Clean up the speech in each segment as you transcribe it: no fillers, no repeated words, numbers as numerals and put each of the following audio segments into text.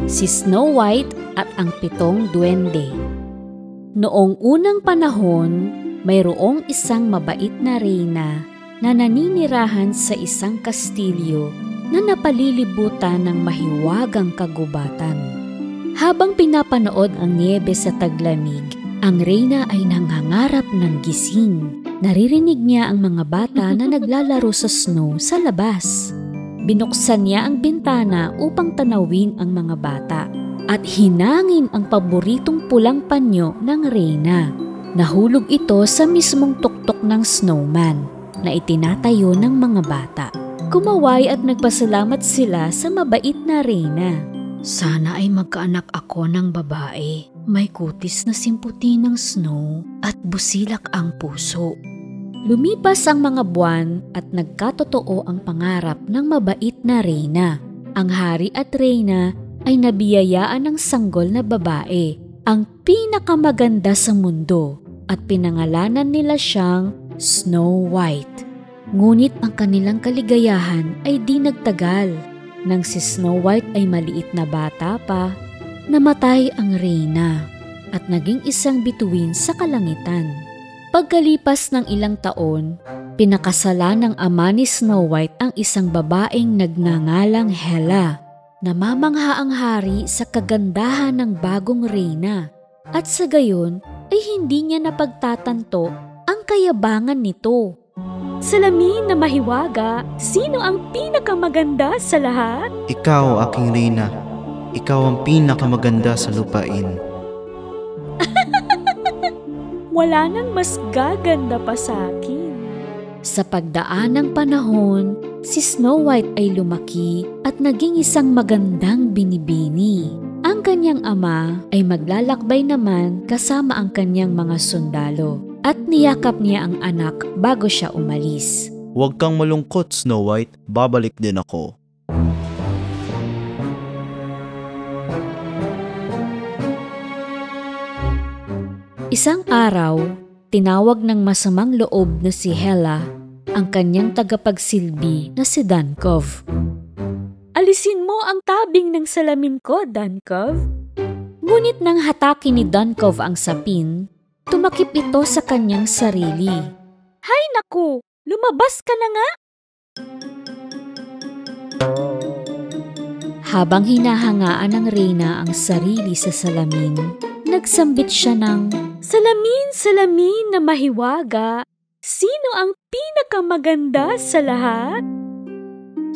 si Snow White at ang 7 duwende. Noong unang panahon, mayroong isang mabait na reyna na naninirahan sa isang kastilyo na napalilibutan ng mahiwagang kagubatan. Habang pinapanood ang niyebe sa taglamig, ang reyna ay nangangarap ng gising. Naririnig niya ang mga bata na naglalaro sa snow sa labas. Binuksan niya ang bintana upang tanawin ang mga bata at hinangin ang paboritong pulang panyo ng reyna. Nahulog ito sa mismong tuktok ng snowman na itinatayo ng mga bata. Kumaway at nagpasalamat sila sa mabait na reyna. Sana ay magkaanak ako ng babae. May kutis na simputi ng snow at busilak ang puso. Lumipas ang mga buwan at nagkatotoo ang pangarap ng mabait na reyna. Ang hari at reyna ay nabiyayaan ng sanggol na babae, ang pinakamaganda sa mundo, at pinangalanan nila siyang Snow White. Ngunit ang kanilang kaligayahan ay di nagtagal. Nang si Snow White ay maliit na bata pa, namatay ang reyna at naging isang bituin sa kalangitan. Pagkalipas ng ilang taon, pinakasalan ng ama ni Snow White ang isang babaeng nagngangalang Hela. Namamangha ang hari sa kagandahan ng bagong reyna at sa gayon ay hindi niya napagtatanto ang kayabangan nito. Salamin na mahiwaga, sino ang pinakamaganda sa lahat? Ikaw, aking reyna. Ikaw ang pinakamaganda sa lupain. Wala nang mas gaganda pa sa akin. Sa pagdaan ng panahon, si Snow White ay lumaki at naging isang magandang binibini. Ang kanyang ama ay maglalakbay naman kasama ang kanyang mga sundalo at niyakap niya ang anak bago siya umalis. Huwag kang malungkot, Snow White. Babalik din ako. Isang araw, tinawag ng masamang loob na si Hela ang kanyang tagapagsilbi na si Duncove. Alisin mo ang tabing ng salamin ko, Duncove. Ngunit nang hatakin ni Duncove ang sapin, tumakip ito sa kanyang sarili. Hay naku! Lumabas ka na nga! Habang hinahangaan ng reyna ang sarili sa salamin, nagsambit siya ng, "Salamin, salamin na mahiwaga, sino ang pinakamaganda sa lahat?"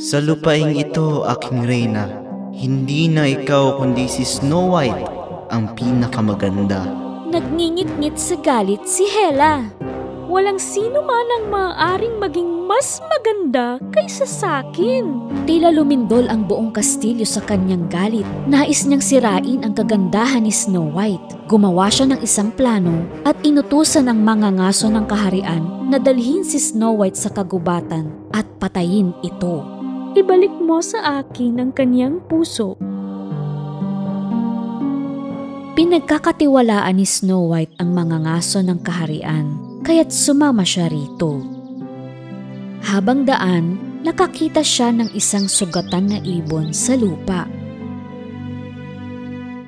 Sa lupaing ito, aking reyna, hindi na ikaw kundi si Snow White ang pinakamaganda. Nagngingit-ngit sa galit si Hela. Walang sino man ang maaaring maging mas maganda kaysa sakin. Tila lumindol ang buong kastilyo sa kanyang galit. Nais niyang sirain ang kagandahan ni Snow White. Gumawa siya ng isang plano at inutusan ang mga ngaso ng kaharian na dalhin si Snow White sa kagubatan at patayin ito. Ibalik mo sa akin ang kanyang puso. Pinagkakatiwalaan ni Snow White ang mga ngaso ng kaharian, kaya't sumama siya rito. Habang daan, nakakita siya ng isang sugatan na ibon sa lupa.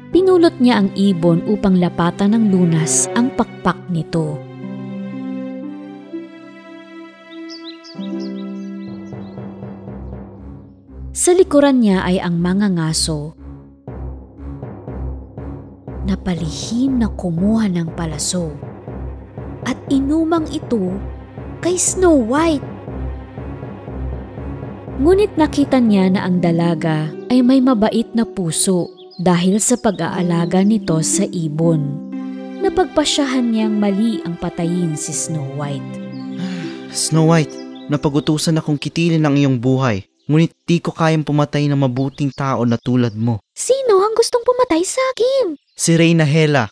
Pinulot niya ang ibon upang lapatan ng lunas ang pakpak nito. Sa likuran niya ay ang mga ngaso na palihim na kumuha ng palaso at inumang ito kay Snow White. Ngunit nakita niya na ang dalaga ay may mabait na puso dahil sa pag-aalaga nito sa ibon. Napagpasyahan niyang mali ang patayin si Snow White. Snow White, napag-utusan akong kitilin ang iyong buhay, ngunit di ko kayang pumatay ng mabuting tao na tulad mo. Sino ang gustong pumatay sa akin? Si Reyna Hela.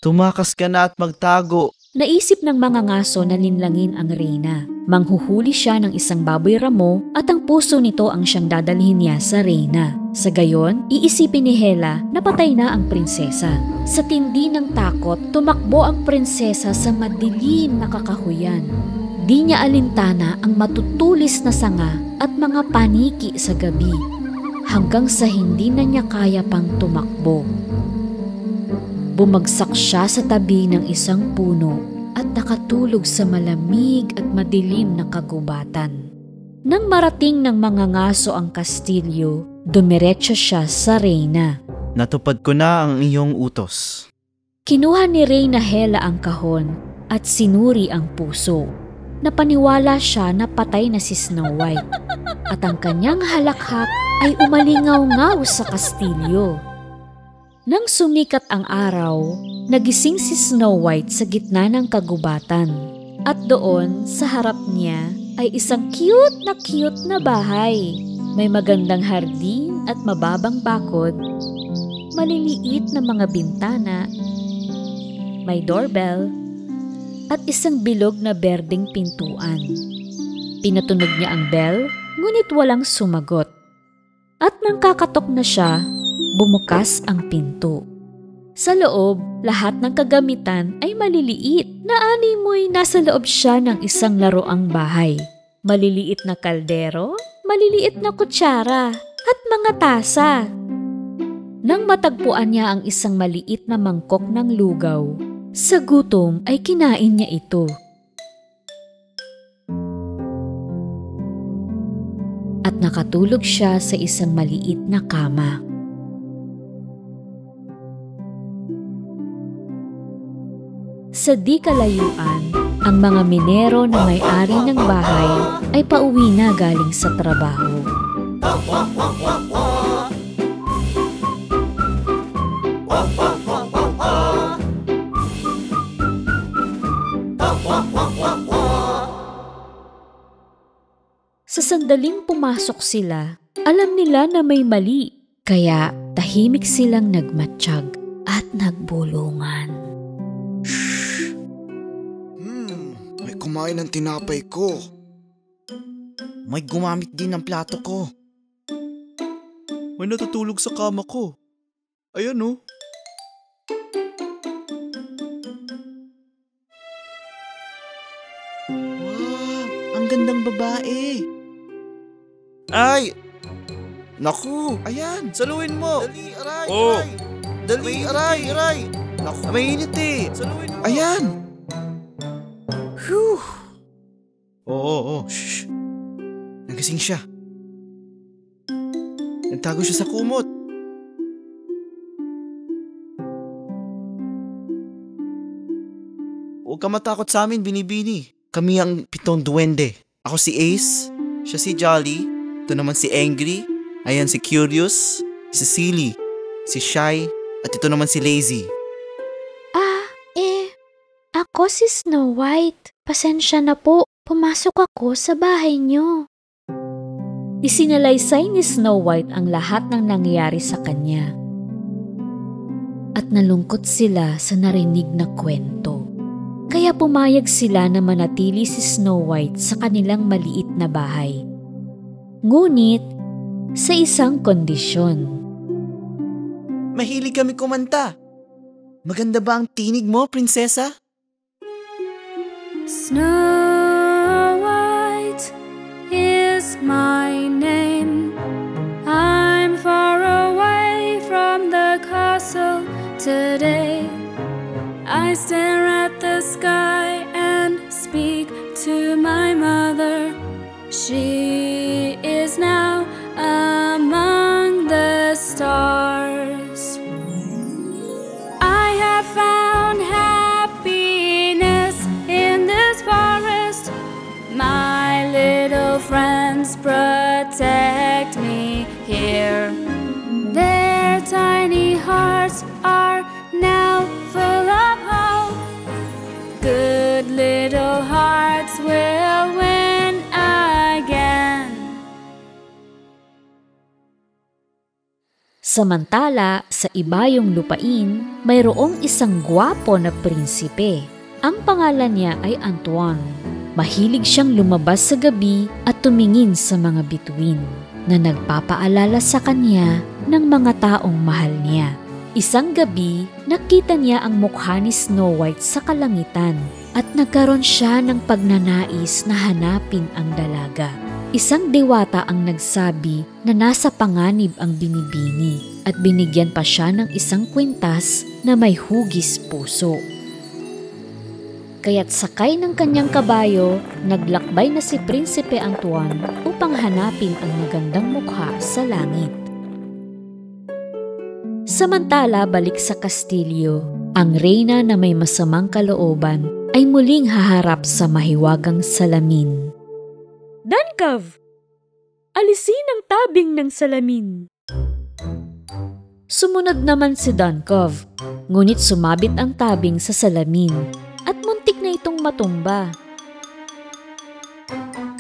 Tumakas ka na at magtago. Naisip ng mga ngaso na linlangin ang reyna. Manghuhuli siya ng isang baboy ramo at ang puso nito ang siyang dadalhin niya sa reyna. Sa gayon, iisipin ni Hela na patay na ang prinsesa. Sa tindi ng takot, tumakbo ang prinsesa sa madilim na kakahuyan. Di niya alintana ang matutulis na sanga at mga paniki sa gabi. hanggang sa hindi na niya kaya pang tumakbo. Bumagsak siya sa tabi ng isang puno at nakatulog sa malamig at madilim na kagubatan. Nang marating ng mga ngaso ang kastilyo, dumiretso siya sa reyna. Natupad ko na ang iyong utos. Kinuha ni Reyna Hela ang kahon at sinuri ang puso. Napaniwala siya na patay na si Snow White at ang kanyang halakhak ay umalingaw-ngaw sa kastilyo. Nang sumikat ang araw, nagising si Snow White sa gitna ng kagubatan at doon sa harap niya ay isang cute na bahay. May magandang hardin at mababang bakod, maliliit na mga bintana, may doorbell, at isang bilog na berdeng pintuan. Pinatunog niya ang bell, ngunit walang sumagot. At nang kakatok na siya, bumukas ang pinto. Sa loob, lahat ng kagamitan ay maliliit. Naanimoy nasa loob siya ng isang laruang bahay. Maliliit na kaldero, maliliit na kutsara, at mga tasa. Nang matagpuan niya ang isang maliit na mangkok ng lugaw, sa gutom ay kinain niya ito. At nakatulog siya sa isang maliit na kama. Sa di kalayuan, ang mga minero na may-ari ng bahay ay pauwi na galing sa trabaho. Sa sandaling pumasok sila, alam nila na may mali, kaya tahimik silang nagmatsyag at nagbulungan. Shhh! May kumain ng tinapay ko. May gumamit din ng plato ko. May natutulog sa kama ko. Ayan oh. Wow, ang gandang babae. Ay! Naku! Ayan, saluin mo. Dali, aray! Oh. Aray! Dali, aray! Naku, mainit eh! Saluin mo. Ayan! Phew! Oo. Shh. Nagising siya. Nagtago siya sa kumot. Huwag ka matakot sa amin, Binibini. Kami ang 7 duwende. Ako si Ace, siya si Jolly, ito naman si Angry, ayan si Curious, si Silly, si Shy, at ito naman si Lazy. Ako si Snow White. Pasensya na po, pumasok ako sa bahay niyo. Isinalaysay ni Snow White ang lahat ng nangyari sa kanya. At nalungkot sila sa narinig na kwento. Kaya pumayag sila na manatili si Snow White sa kanilang maliit na bahay. Ngunit, sa isang kondisyon. Mahilig kami kumanta. Maganda ba ang tinig mo, prinsesa? Snow White is my name. I'm far away from the castle today. I stare at the sky and speak to my mother. She is now among the stars. I have found happiness in this forest. My little friends protect me here. Their tiny hearts are now full of hope. Good little hearts will win again. Samantala, sa ibayong lupain, mayroong isang gwapo na prinsipe. Ang pangalan niya ay Antoine. Mahilig siyang lumabas sa gabi at tumingin sa mga bituin na nagpapaalala sa kanya ng mga taong mahal niya. Isang gabi, nakita niya ang mukha ni Snow White sa kalangitan at nagkaroon siya ng pagnanais na hanapin ang dalaga. Isang diwata ang nagsabi na nasa panganib ang binibini at binigyan pa siya ng isang kwintas na may hugis puso. Kaya't sakay ng kanyang kabayo, naglakbay na si Prinsipe Antoine upang hanapin ang magandang mukha sa langit. Samantala, balik sa kastilyo, ang reyna na may masamang kalooban ay muling haharap sa mahiwagang salamin. Dankov! Alisin ang tabing ng salamin. Sumunod naman si Dankov, ngunit sumabit ang tabing sa salamin at muntik na itong matumba.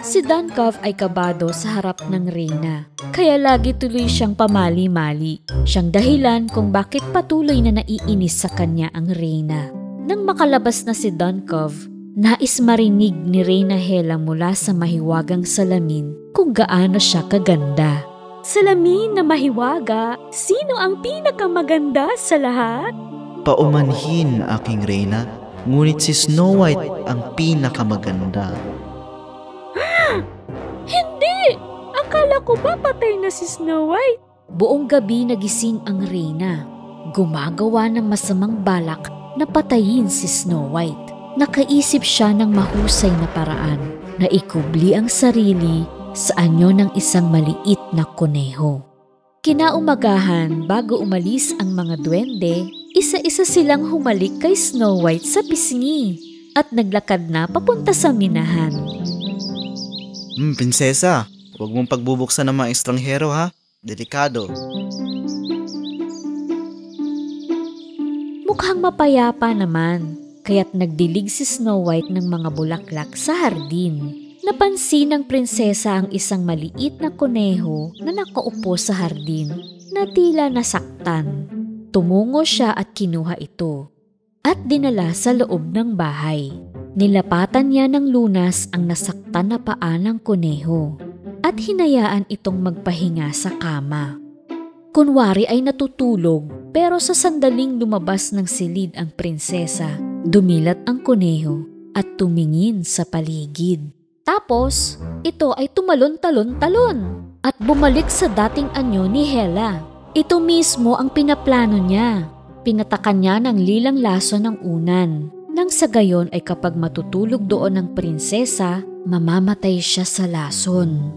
Si Dankov ay kabado sa harap ng reyna, kaya lagi tuloy siyang pamali-mali. Siyang dahilan kung bakit patuloy na naiinis sa kanya ang reyna. Nang makalabas na si Dankov, nais marinig ni Reyna Hela mula sa mahiwagang salamin kung gaano siya kaganda. Salamin na mahiwaga, sino ang pinakamaganda sa lahat? Paumanhin, aking reyna, ngunit si Snow White ang pinakamaganda. Hindi! Akala ko ba patay na si Snow White? Buong gabi nagising ang reyna. Gumagawa ng masamang balak na patayin si Snow White. Nakaisip siya ng mahusay na paraan na ikubli ang sarili sa anyo ng isang maliit na kuneho. Kinaumagahan, bago umalis ang mga duwende, isa-isa silang humalik kay Snow White sa pisngi at naglakad na papunta sa minahan. Prinsesa, huwag mong pagbubuksan ng mga estranghero ha. Delikado. Mukhang mapayapa naman, kaya't nagdilig si Snow White ng mga bulaklak sa hardin. Napansin ng prinsesa ang isang maliit na kuneho na nakaupo sa hardin na tila nasaktan. Tumungo siya at kinuha ito at dinala sa loob ng bahay. Nilapatan niya ng lunas ang nasaktan na paa ng kuneho at hinayaan itong magpahinga sa kama. Kunwari ay natutulog, pero sa sandaling lumabas ng silid ang prinsesa, dumilat ang kuneho at tumingin sa paligid. Tapos, ito ay tumalon-talon-talon at bumalik sa dating anyo ni Hela. Ito mismo ang pinaplano niya. Pinatakan niya ng lilang laso ng unan. Nang sa gayon ay kapag matutulog doon ang prinsesa, mamamatay siya sa lason.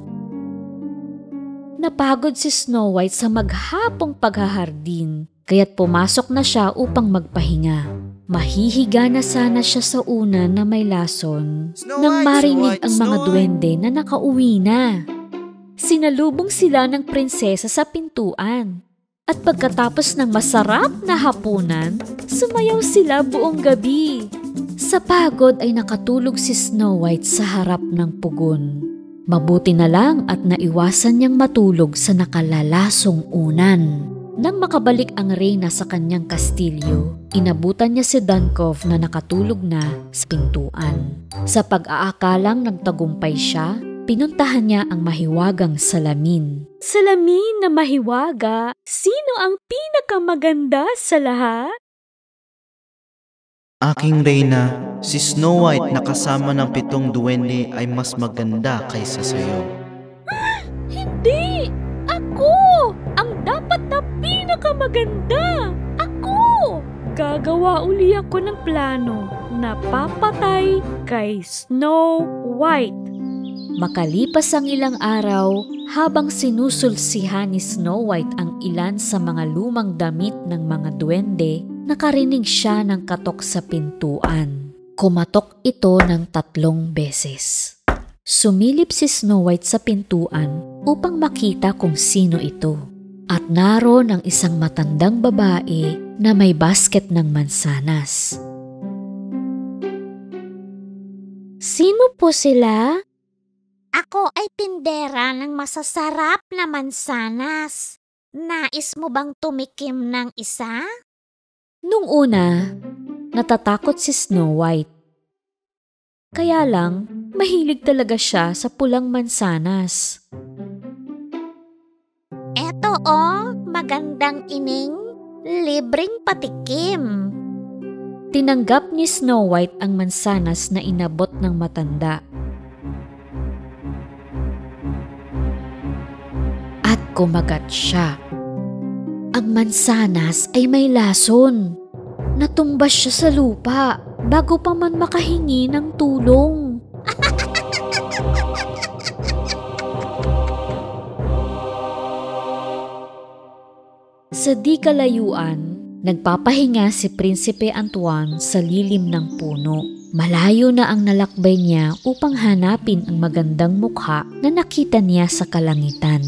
Napagod si Snow White sa maghapong paghahardin, kaya't pumasok na siya upang magpahinga. Mahihiga na sana siya sa unan na may lason nang marinig ang mga duwende na nakauwi na. Sinalubong sila ng prinsesa sa pintuan at pagkatapos ng masarap na hapunan, sumayaw sila buong gabi. Sa pagod ay nakatulog si Snow White sa harap ng pugon. Mabuti na lang at naiwasan niyang matulog sa nakalalasong unan. Nang makabalik ang reyna sa kanyang kastilyo, inabutan niya si Dankov na nakatulog na sa pintuan. Sa pag-aakalang nagtagumpay siya, pinuntahan niya ang mahiwagang salamin. Salamin na mahiwaga, sino ang pinakamaganda sa lahat? Aking reyna, si Snow White na kasama ng 7 duwende ay mas maganda kaysa sayo. Hindi! Ako! Ang dapat na pinakamaganda! Ako! Gagawa uli ako ng plano na papatay kay Snow White. Makalipas ang ilang araw, habang sinusulsihan ni Snow White ang ilan sa mga lumang damit ng mga duwende, nakarinig siya ng katok sa pintuan. Kumatok ito ng 3 beses. Sumilip si Snow White sa pintuan upang makita kung sino ito. At naroon ang isang matandang babae na may basket ng mansanas. Sino po sila? Ako ay tindera ng masasarap na mansanas. Nais mo bang tumikim ng isa? Nung una, natatakot si Snow White. Kaya lang, mahilig talaga siya sa pulang mansanas. Eto magandang ining, libreng patikim. Tinanggap ni Snow White ang mansanas na inabot ng matanda. kumagat siya. Ang mansanas ay may lason. Natumbas siya sa lupa bago pa man makahingi ng tulong. Sa di kalayuan, nagpapahinga si Prinsipe Antoine sa lilim ng puno. Malayo na ang nalakbay niya upang hanapin ang magandang mukha na nakita niya sa kalangitan.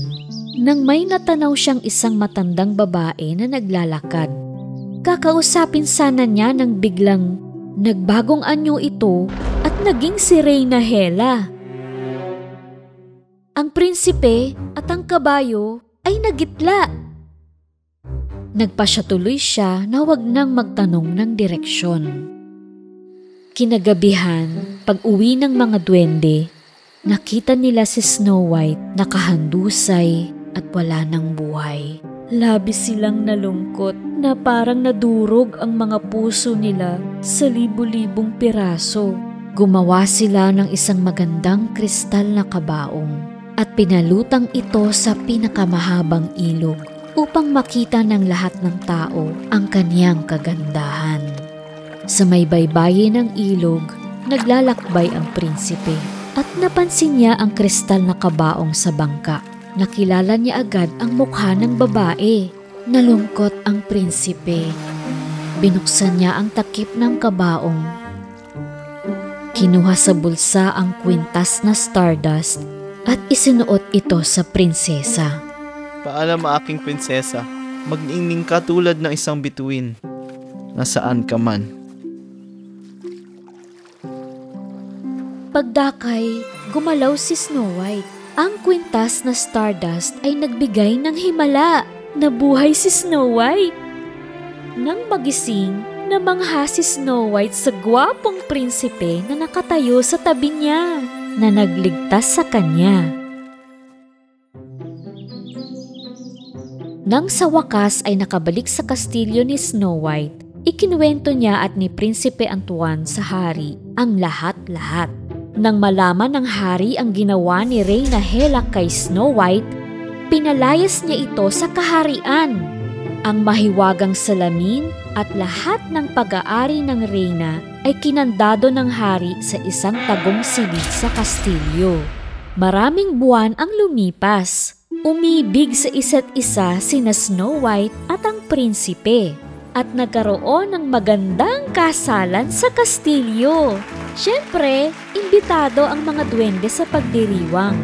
Nang may natanaw siyang isang matandang babae na naglalakad. Kakausapin sana niya nang biglang nagbagong anyo ito at naging si Reyna Hela. Ang prinsipe at ang kabayo ay nagitla. Nagpasya tuloy siya na huwag nang magtanong ng direksyon. Kinagabihan, pag-uwi ng mga duwende, nakita nila si Snow White nakahandusay at wala ng buhay. Labis silang nalungkot na parang nadurog ang mga puso nila sa libu-libong piraso. Gumawa sila ng isang magandang kristal na kabaong at pinalutang ito sa pinakamahabang ilog upang makita ng lahat ng tao ang kaniyang kagandahan. Sa may baybayin ng ilog, naglalakbay ang prinsipe at napansin niya ang kristal na kabaong sa bangka. Nakilala niya agad ang mukha ng babae. Nalungkot ang prinsipe. Binuksan niya ang takip ng kabaong. Kinuha sa bulsa ang kwintas na stardust at isinuot ito sa prinsesa. Paalam aking prinsesa, magniingning ka tulad ng isang bituin. Nasaan ka man? Pagdakay, gumalaw si Snow White. Ang kwintas na stardust ay nagbigay ng himala. Nabuhay si Snow White. Nang magising, namangha si Snow White sa gwapong prinsipe na nakatayo sa tabi niya, na nagligtas sa kanya. Nang sa wakas ay nakabalik sa kastilyo ni Snow White, ikinuwento niya at ni Prinsipe Antoine sa hari ang lahat-lahat. Nang malaman ng hari ang ginawa ni Reyna Hela kay Snow White, pinalayas niya ito sa kaharian. Ang mahiwagang salamin at lahat ng pag-aari ng reyna ay kinandado ng hari sa isang tagong silid sa kastilyo. Maraming buwan ang lumipas. Umibig sa isa't isa sina Snow White at ang prinsipe at nagkaroon ng magandang kasalan sa kastilyo. Siyempre, imbitado ang mga duwende sa pagdiriwang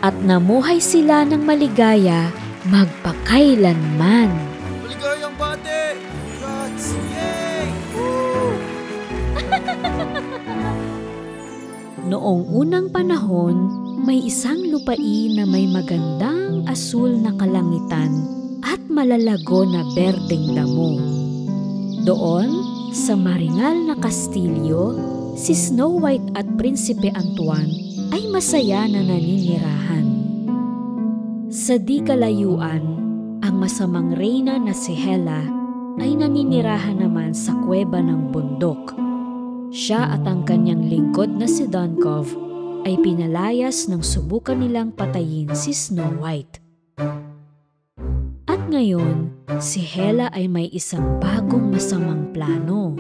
at namuhay sila ng maligaya magpakailanman. Maligayang bate! Congrats! Yay! Noong unang panahon, may isang lupain na may magandang asul na kalangitan at malalago na berdeng damo. Doon, sa maringal na kastilyo, si Snow White at Prinsipe Antoine ay masaya na naninirahan. Sa di kalayuan, ang masamang reyna na si Hela ay naninirahan naman sa kuweba ng bundok. Siya at ang kanyang lingkod na si Duncove ay pinalayas nang subukan nilang patayin si Snow White. At ngayon, si Hela ay may isang bagong masamang plano.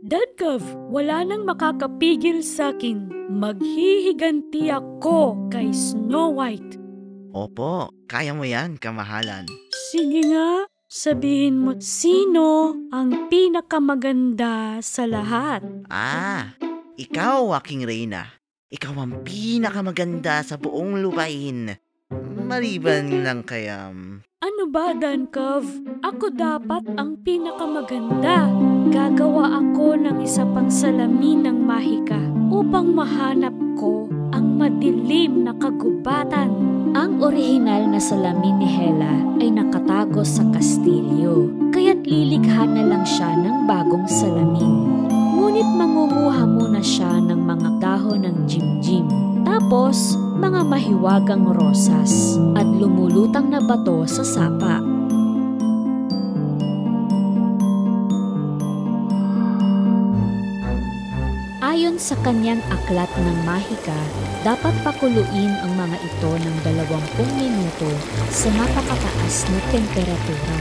Duncove, wala nang makakapigil sa akin. Maghihiganti ako kay Snow White. Opo, kaya mo yan, kamahalan. Sige nga, sabihin mo sino ang pinakamaganda sa lahat. Ikaw, aking reyna. Ikaw ang pinakamaganda sa buong lupain. Maliban lang kayam. Ano ba, Duncove? Ako dapat ang pinakamaganda. Gagawa ako ng isa pang salamin ng mahika upang mahanap ko ang madilim na kagubatan. Ang orihinal na salamin ni Hela ay nakatago sa kastilyo, kaya't lilikha na lang siya ng bagong salamin. Ngunit mangunguha muna siya ng mga dahon ng jimjim, tapos mga mahiwagang rosas at lumulutang na bato sa sapa. Ayon sa kanyang aklat ng mahika, Dapat pakuluin ang mga ito ng 20 minuto sa napakataas na temperatura.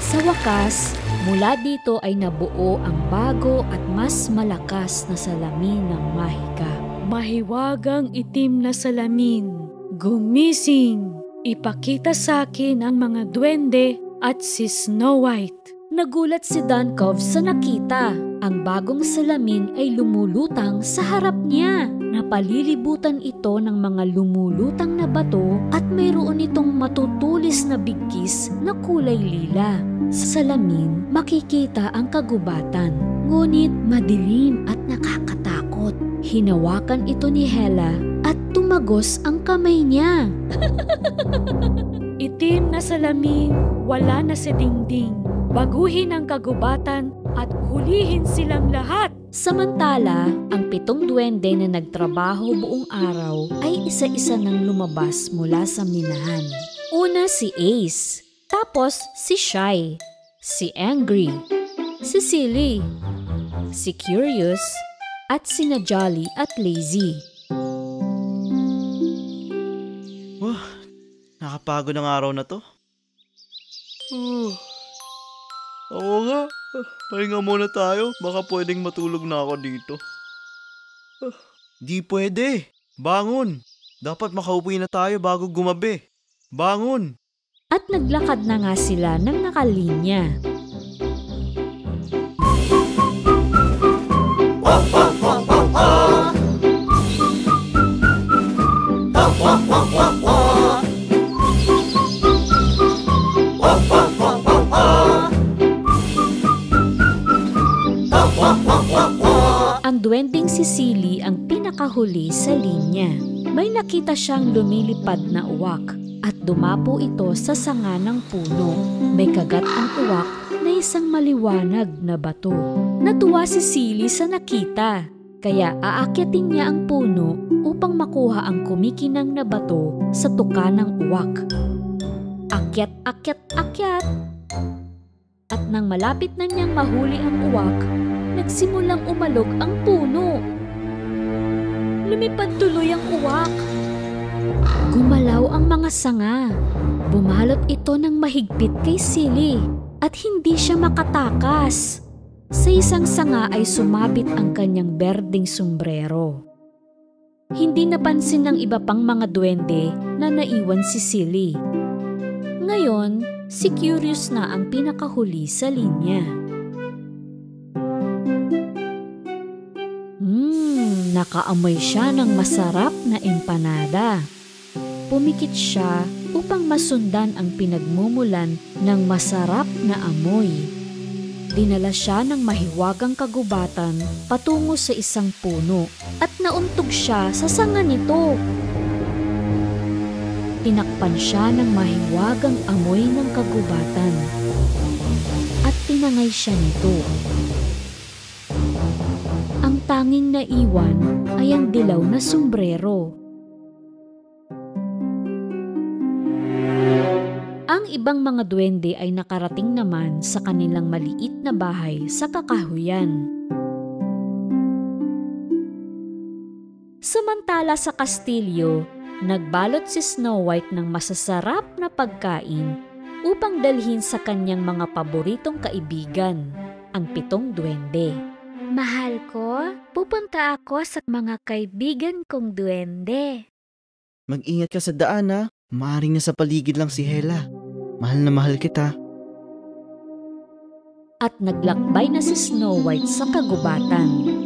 Sa wakas, mula dito ay nabuo ang bago at mas malakas na salamin ng Mahika. Mahiwagang itim na salamin, gumising! Ipakita sa akin ang mga duwende at si Snow White. Nagulat si Duncove sa nakita. Ang bagong salamin ay lumulutang sa harap niya. Napalilibutan ito ng mga lumulutang na bato at mayroon itong matutulis na bigkis na kulay lila. Sa salamin, makikita ang kagubatan. Ngunit madilim at nakakatakot. Hinawakan ito ni Hela at tumagos ang kamay niya. Itim na salamin, wala na sa dingding. Baguhin ang kagubatan at hulihin silang lahat. Samantala, ang 7 duwende na nagtrabaho buong araw ay isa-isa nang lumabas mula sa minahan. Una si Ace, tapos si Shy, si Angry, si Silly, si Curious, at sina Jolly at Lazy. Wah, nakapagod ang araw na to. Oo nga. Pahinga muna tayo. Baka pwedeng matulog na ako dito. Di pwede. Bangon. Dapat makauwi na tayo bago gumabi. Bangon. At naglakad na nga sila ng nakalinya. Ang duwending si Silly ang pinakahuli sa linya. May nakita siyang lumilipad na uwak at dumapo ito sa sanga ng puno. May kagat ang uwak na isang maliwanag na bato. Natuwa si Silly sa nakita, kaya aakyatin niya ang puno upang makuha ang kumikinang na bato sa tuka ng uwak. Akyat, akyat, akyat. At nang malapit na niyang mahuli ang uwak, nagsimulang umalog ang puno. Lumipad tuloy ang uwak. Gumalaw ang mga sanga. Bumalot ito ng mahigpit kay Silly at hindi siya makatakas. Sa isang sanga ay sumabit ang kanyang berdeng sombrero. Hindi napansin ng iba pang mga duwende na naiwan si Silly. Ngayon, si Curious na ang pinakahuli sa linya. Nakaamoy siya ng masarap na empanada. Pumikit siya upang masundan ang pinagmumulan ng masarap na amoy. Dinala siya ng mahiwagang kagubatan patungo sa isang puno at nauntog siya sa sanga nito. Tinakpan siya ng mahiwagang amoy ng kagubatan at tinangay siya nito. Ang tanging naiwan ay ang dilaw na sombrero. Ang ibang mga duwende ay nakarating naman sa kanilang maliit na bahay sa kakahuyan. Samantala sa kastilyo, nagbalot si Snow White ng masasarap na pagkain upang dalhin sa kanyang mga paboritong kaibigan, ang 7 duwende. Mahal ko, pupunta ako sa mga kaibigan kong duwende. Mag-ingat ka sa daan ha. Maaaring nasa paligid lang si Hela. Mahal na mahal kita. At naglakbay na si Snow White sa kagubatan.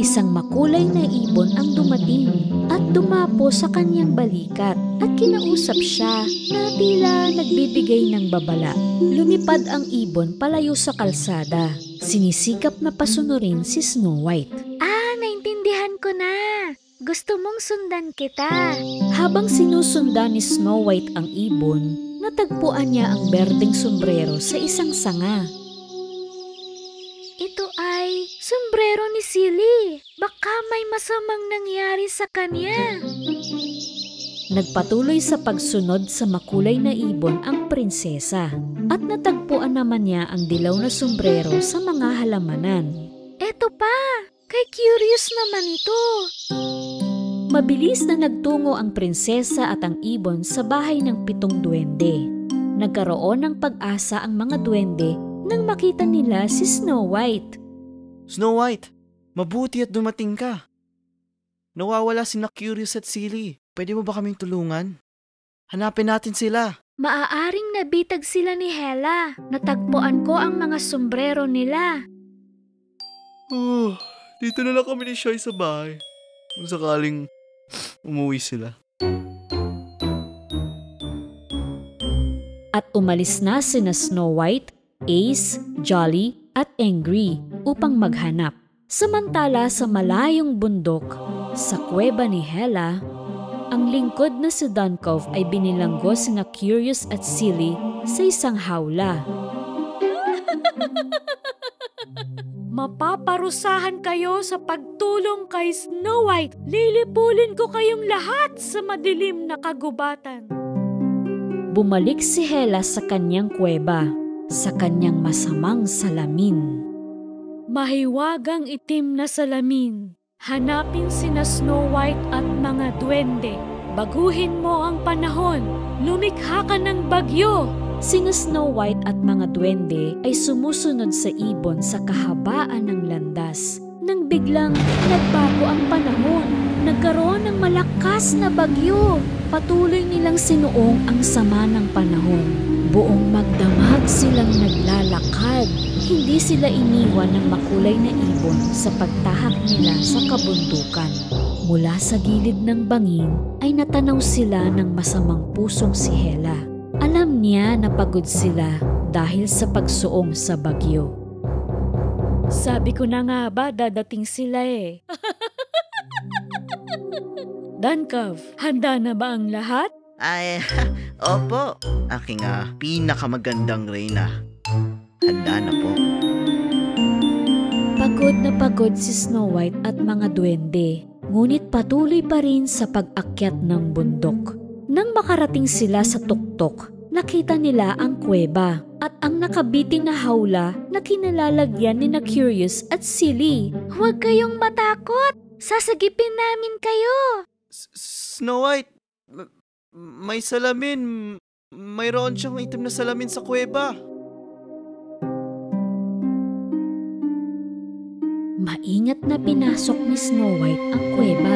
Isang makulay na ibon ang dumating at dumapo sa kanyang balikat at kinausap siya na tila nagbibigay ng babala. Lumipad ang ibon palayo sa kalsada. Sinisikap na pasunurin si Snow White. Naintindihan ko na. Gusto mong sundan kita. Habang sinusundan ni Snow White ang ibon, natagpuan niya ang berdeng sombrero sa isang sanga. Ito ay sombrero ni Silly. Baka may masamang nangyari sa kanya. Nagpatuloy sa pagsunod sa makulay na ibon ang prinsesa at natagpuan naman niya ang dilaw na sombrero sa mga halamanan. Eto pa, kay Curious naman ito. Mabilis na nagtungo ang prinsesa at ang ibon sa bahay ng 7 duwende. Nagkaroon ng pag-asa ang mga duwende nang makita nila si Snow White. Snow White, mabuti at dumating ka. Nawawala sina Curious at Silly. Pwede mo ba kaming tulungan? Hanapin natin sila. Maaaring nabitag sila ni Hela. Natagpuan ko ang mga sombrero nila. Dito na lang kami ni Shai sa bahay. Kung sakaling umuwi sila. At umalis na sina Snow White, Ace, Jolly at Angry upang maghanap. Samantala sa malayong bundok, sa kuweba ni Hela, ang lingkod na si Duncove ay binilanggo sina Curious at Silly sa isang hawla. Mapaparusahan kayo sa pagtulong kay Snow White. Lilipulin ko kayong lahat sa madilim na kagubatan. Bumalik si Hela sa kanyang kuweba, sa kanyang masamang salamin. Mahiwagang itim na salamin. Hanapin sina Snow White at mga duwende. Baguhin mo ang panahon. Lumikha ka ng bagyo. Sina Snow White at mga duwende ay sumusunod sa ibon sa kahabaan ng landas. Nang biglang nagbago ang panahon, nagkaroon ng malakas na bagyo. Patuloy nilang sinuong ang sama ng panahon. Buong magdamag silang naglalakad. Hindi sila iniwan ng makulay na ibon sa pagtahak nila sa kabundukan. Mula sa gilid ng bangin ay natanaw sila ng masamang pusong si Hela. Alam niya na pagod sila dahil sa pagsuong sa bagyo. Sabi ko na nga ba dadating sila eh. Duncove, handa na ba ang lahat? Ay, opo. Aking pinakamagandang reyna. Handa na po. Pagod si Snow White at mga duwende, ngunit patuloy pa rin sa pag-akyat ng bundok. Nang makarating sila sa tuktok, nakita nila ang kuweba at ang nakabitin na hawla na kinalalagyan ni na Curious at Silly. Huwag kayong matakot! Sasagipin namin kayo! Snow White, may salamin. Mayroon siyang itim na salamin sa kuweba. Maingat na pinasok ni Snow White ang kuweba.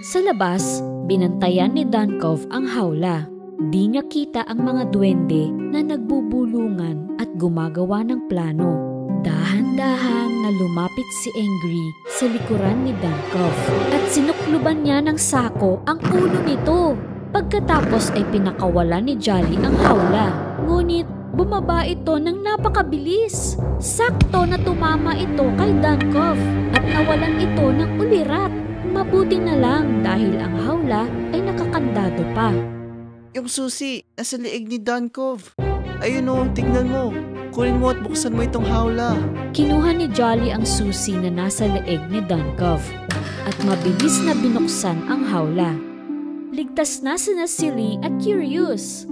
Sa labas, binantayan ni Duncove ang hawla. Di niya kita ang mga duwende na nagbubulungan at gumagawa ng plano. Dahan-dahan na lumapit si Angry sa likuran ni Duncove at sinukluban niya ng sako ang ulo nito. Pagkatapos ay pinakawalan ni Jolly ang hawla. Ngunit bumaba ito ng napakabilis. Sakto na tumama ito kay Duncove at nawalan ito ng ulirat. Mabuti na lang dahil ang hawla ay nakakandado pa. Yung susi, nasa leeg ni Duncove. Ayun o, tignan mo. Kunin mo at buksan mo itong hawla. Kinuha ni Jolly ang susi na nasa leeg ni Duncove at mabilis na binuksan ang hawla. Ligtas na sina Silly at Curious.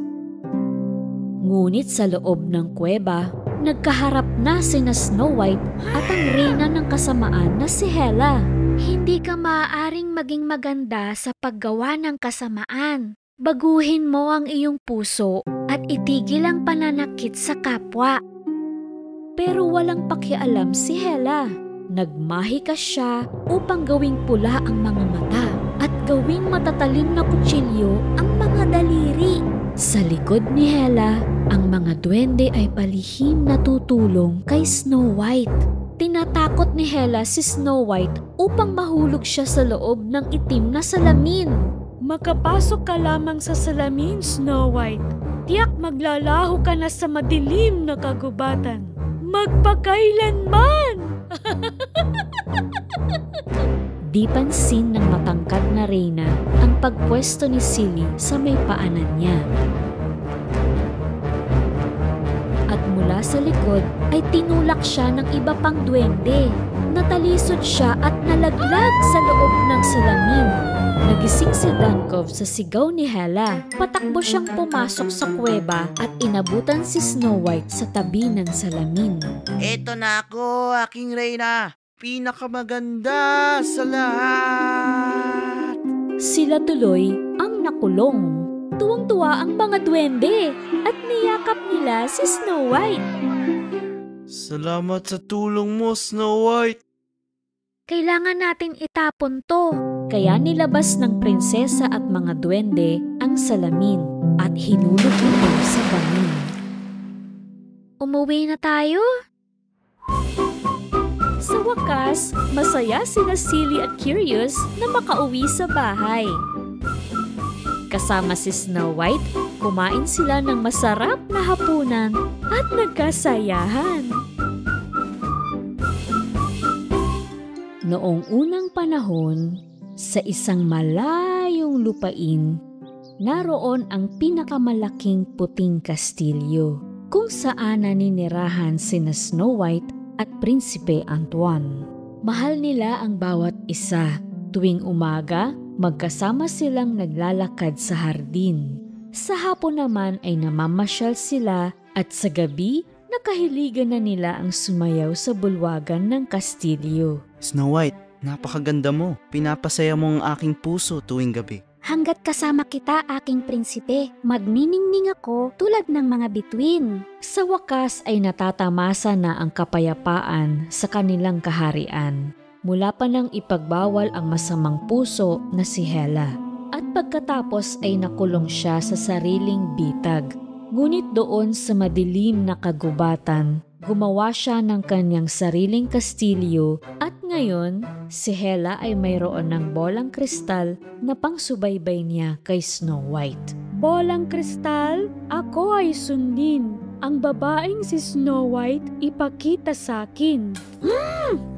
Ngunit sa loob ng kuweba, nagkaharap na sina Snow White at ang reyna ng kasamaan na si Hela. Hindi ka maaaring maging maganda sa paggawa ng kasamaan. Baguhin mo ang iyong puso at itigil ang pananakit sa kapwa. Pero walang pakialam si Hela. Nagmahika siya upang gawing pula ang mga mata at gawing matatalim na kutsilyo ang mga daliri. Sa likod ni Hela, ang mga duwende ay palihim na tutulong kay Snow White. Tinatakot ni Hela si Snow White upang mahulog siya sa loob ng itim na salamin. Makapasok ka lamang sa salamin, Snow White. Tiyak maglalaho ka na sa madilim na kagubatan. Magpakailanman! Di pansin ng matangkad na reyna ang pagpwesto ni Silly sa may paanan niya. At mula sa likod ay tinulak siya ng iba pang duwende. Natalisod siya at nalaglag sa loob ng salamin. Nagising si Duncove sa sigaw ni Hela. Patakbo siyang pumasok sa kuweba at inabutan si Snow White sa tabi ng salamin. Eto na ako, aking reyna. pinakamaganda sa lahat. Sila tuloy ang nakulong. Tuwang-tuwa ang mga duwende at niyakap nila si Snow White. Salamat sa tulong mo, Snow White. Kailangan natin itapon to. Kaya nilabas ng prinsesa at mga duwende ang salamin at hinulog ito sa bangin. Umuwi na tayo? Sa wakas, masaya sina Silly at Curious na makauwi sa bahay. Kasama si Snow White, kumain sila ng masarap na hapunan at nagkasayahan. Noong unang panahon, sa isang malayong lupain, naroon ang pinakamalaking puting kastilyo kung saan naninirahan sina Snow White at Prinsipe Antoine. Mahal nila ang bawat isa. Tuwing umaga, magkasama silang naglalakad sa hardin. Sa hapon naman ay namamasyal sila at sa gabi, nakahiligan na nila ang sumayaw sa bulwagan ng kastilyo. Snow White, napakaganda mo. Pinapasaya mo ang aking puso tuwing gabi. Hanggat kasama kita, aking prinsipe, magniningning ako tulad ng mga bituin. Sa wakas ay natatamasa na ang kapayapaan sa kanilang kaharian. Mula pa nang ipagbawal ang masamang puso na si Hela. At pagkatapos ay nakulong siya sa sariling bitag. Ngunit doon sa madilim na kagubatan, gumawa siya ng kanyang sariling kastilyo at ngayon, si Hela ay mayroon ng bolang kristal na pangsubaybay niya kay Snow White. Bolang kristal, ako ay sundin. Ang babaeng si Snow White ipakita sa akin.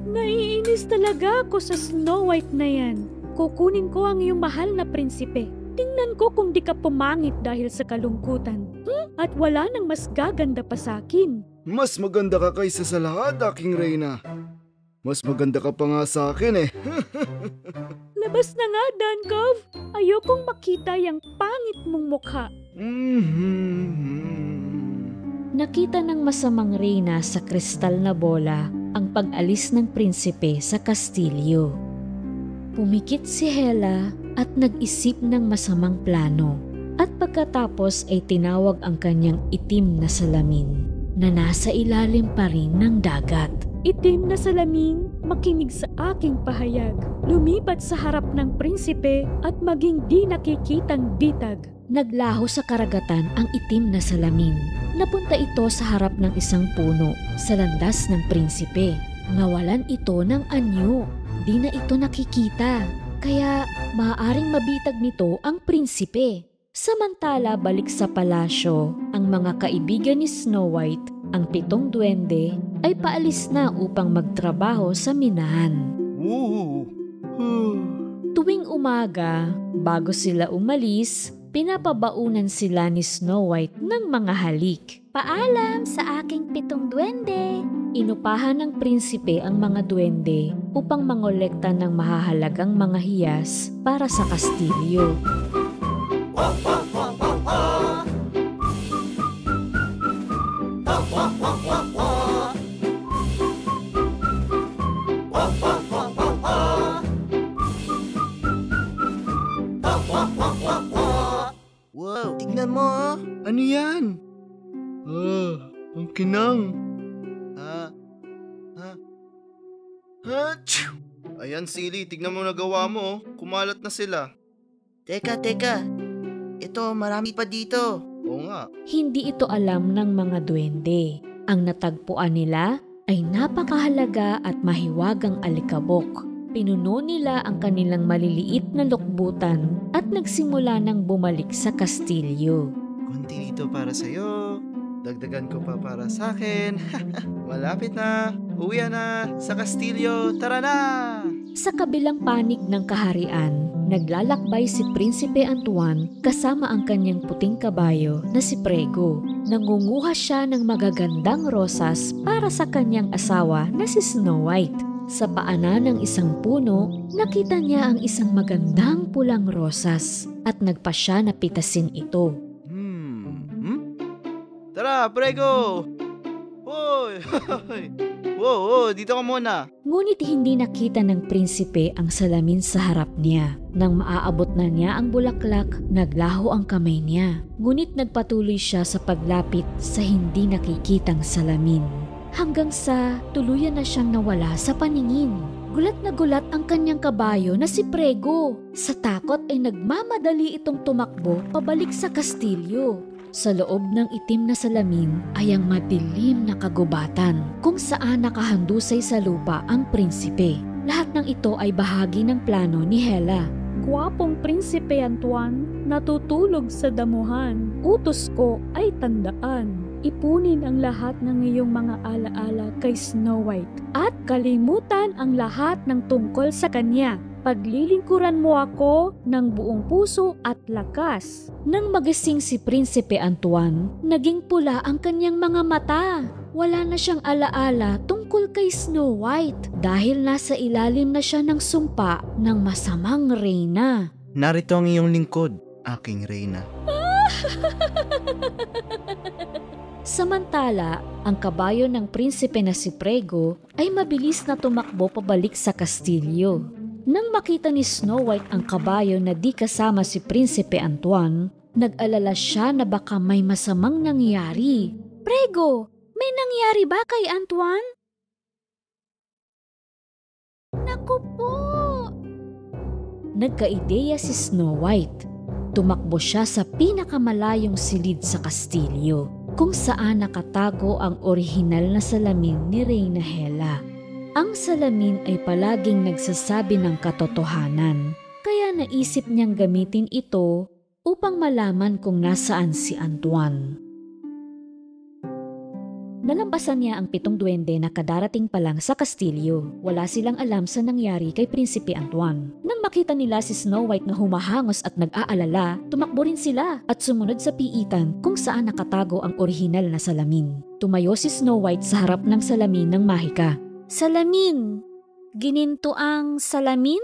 Naiinis talaga ako sa Snow White na yan. Kukunin ko ang iyong mahal na prinsipe. Tingnan ko kung di ka pumangit dahil sa kalungkutan. At wala nang mas gaganda pa sa akin. Mas maganda ka kaysa sa lahat, aking reyna. Mas maganda ka pa nga sa akin eh. Labas na nga, Duncove. Ayokong makita yung pangit mong mukha. Nakita ng masamang reyna sa kristal na bola ang pag-alis ng prinsipe sa kastilyo. Pumikit si Hela at nag-isip ng masamang plano. At pagkatapos ay tinawag ang kanyang itim na salamin na nasa ilalim pa rin ng dagat. Itim na salamin, makinig sa aking pahayag. Lumipat sa harap ng prinsipe at maging di nakikitang bitag. Naglaho sa karagatan ang itim na salamin. Napunta ito sa harap ng isang puno sa landas ng prinsipe. Nawalan ito ng anyo. Di na ito nakikita. Kaya maaaring mabitag nito ang prinsipe. Samantala balik sa palasyo, ang mga kaibigan ni Snow White, ang 7 duwende, ay paalis na upang magtrabaho sa minahan. Tuwing umaga, bago sila umalis, pinapabaunan sila ni Snow White ng mga halik. Paalam sa aking 7 duwende. Inupahan ng prinsipe ang mga duwende upang mangolekta ng mahahalagang mga hiyas para sa kastilyo. Wow, tignan mo ah. Ano yan? Ang kinang. Ayan, Silly, tignan mo nagawa mo. Kumalat na sila. Teka. Ito, marami pa dito. Oo nga. Hindi ito alam ng mga duwende. Ang natagpuan nila ay napakahalaga at mahiwagang alikabok. Pinuno nila ang kanilang maliliit na lukbutan at nagsimula ng bumalik sa kastilyo. Kunti dito para sa'yo. Dagdagan ko pa para sa akin. Malapit na. Uwi na sa kastilyo. Tara na! Sa kabilang panig ng kaharian, naglalakbay si Prinsipe Antoine kasama ang kanyang puting kabayo na si Prego. Nangunguha siya ng magagandang rosas para sa kanyang asawa na si Snow White. Sa paanan ng isang puno, nakita niya ang isang magandang pulang rosas at nagpa siya na pitasin ito. Tara, Prego! Hoy! Wow, dito ka muna. Ngunit hindi nakita ng prinsipe ang salamin sa harap niya. Nang maaabot na niya ang bulaklak, naglaho ang kamay niya. Ngunit nagpatuloy siya sa paglapit sa hindi nakikitang salamin. Hanggang sa tuluyan na siyang nawala sa paningin. Gulat na gulat ang kanyang kabayo na si Prego. Sa takot ay nagmamadali itong tumakbo pabalik sa kastilyo. Sa loob ng itim na salamin ay ang madilim na kagubatan kung saan nakahandusay sa lupa ang prinsipe. Lahat ng ito ay bahagi ng plano ni Hela. Gwapong Prinsipe Antoine, natutulog sa damuhan. Utos ko ay tandaan. Ipunin ang lahat ng iyong mga alaala kay Snow White at kalimutan ang lahat ng tungkol sa kanya. Paglilingkuran mo ako ng buong puso at lakas. Nang magising si Prinsipe Antoine, naging pula ang kanyang mga mata. Wala na siyang alaala tungkol kay Snow White dahil nasa ilalim na siya ng sumpa ng masamang reyna. Narito ang iyong lingkod, aking reyna. Samantala, ang kabayo ng prinsipe na si Prego ay mabilis na tumakbo pabalik sa kastilyo. Nang makita ni Snow White ang kabayo na di kasama si Prinsipe Antoine, nag-alala siya na baka may masamang nangyari. Prego, may nangyari ba kay Antoine? Naku po! Nagkaideya si Snow White. Tumakbo siya sa pinakamalayong silid sa kastilyo, kung saan nakatago ang orihinal na salamin ni Reyna Hela. Ang salamin ay palaging nagsasabi ng katotohanan, kaya naisip niyang gamitin ito upang malaman kung nasaan si Antoine. Nalampasan niya ang 7 duwende na kadarating pa lang sa kastilyo. Wala silang alam sa nangyari kay Prinsipe Antoine. Nang makita nila si Snow White na humahangos at nag-aalala, tumakbo rin sila at sumunod sa piitan kung saan nakatago ang orihinal na salamin. Tumayo si Snow White sa harap ng salamin ng mahika. Salamin! Gininto ang salamin?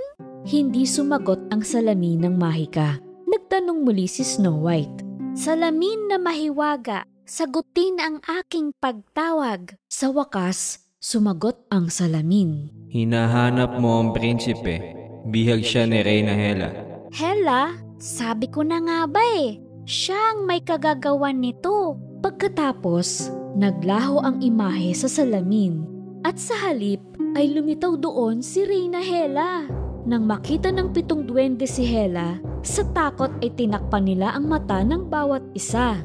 Hindi sumagot ang salamin ng mahika. Nagtanong muli si Snow White. Salamin na mahiwaga, sagutin ang aking pagtawag. Sa wakas, sumagot ang salamin. Hinahanap mo ang prinsipe. Bihag siya ni Reyna Hela. Hela, sabi ko na nga ba siyang may kagagawan nito. Pagkatapos, naglaho ang imahe sa salamin. At sa halip ay lumitaw doon si Reyna Hela. Nang makita ng 7 duwende si Hela, sa takot ay tinakpan nila ang mata ng bawat isa.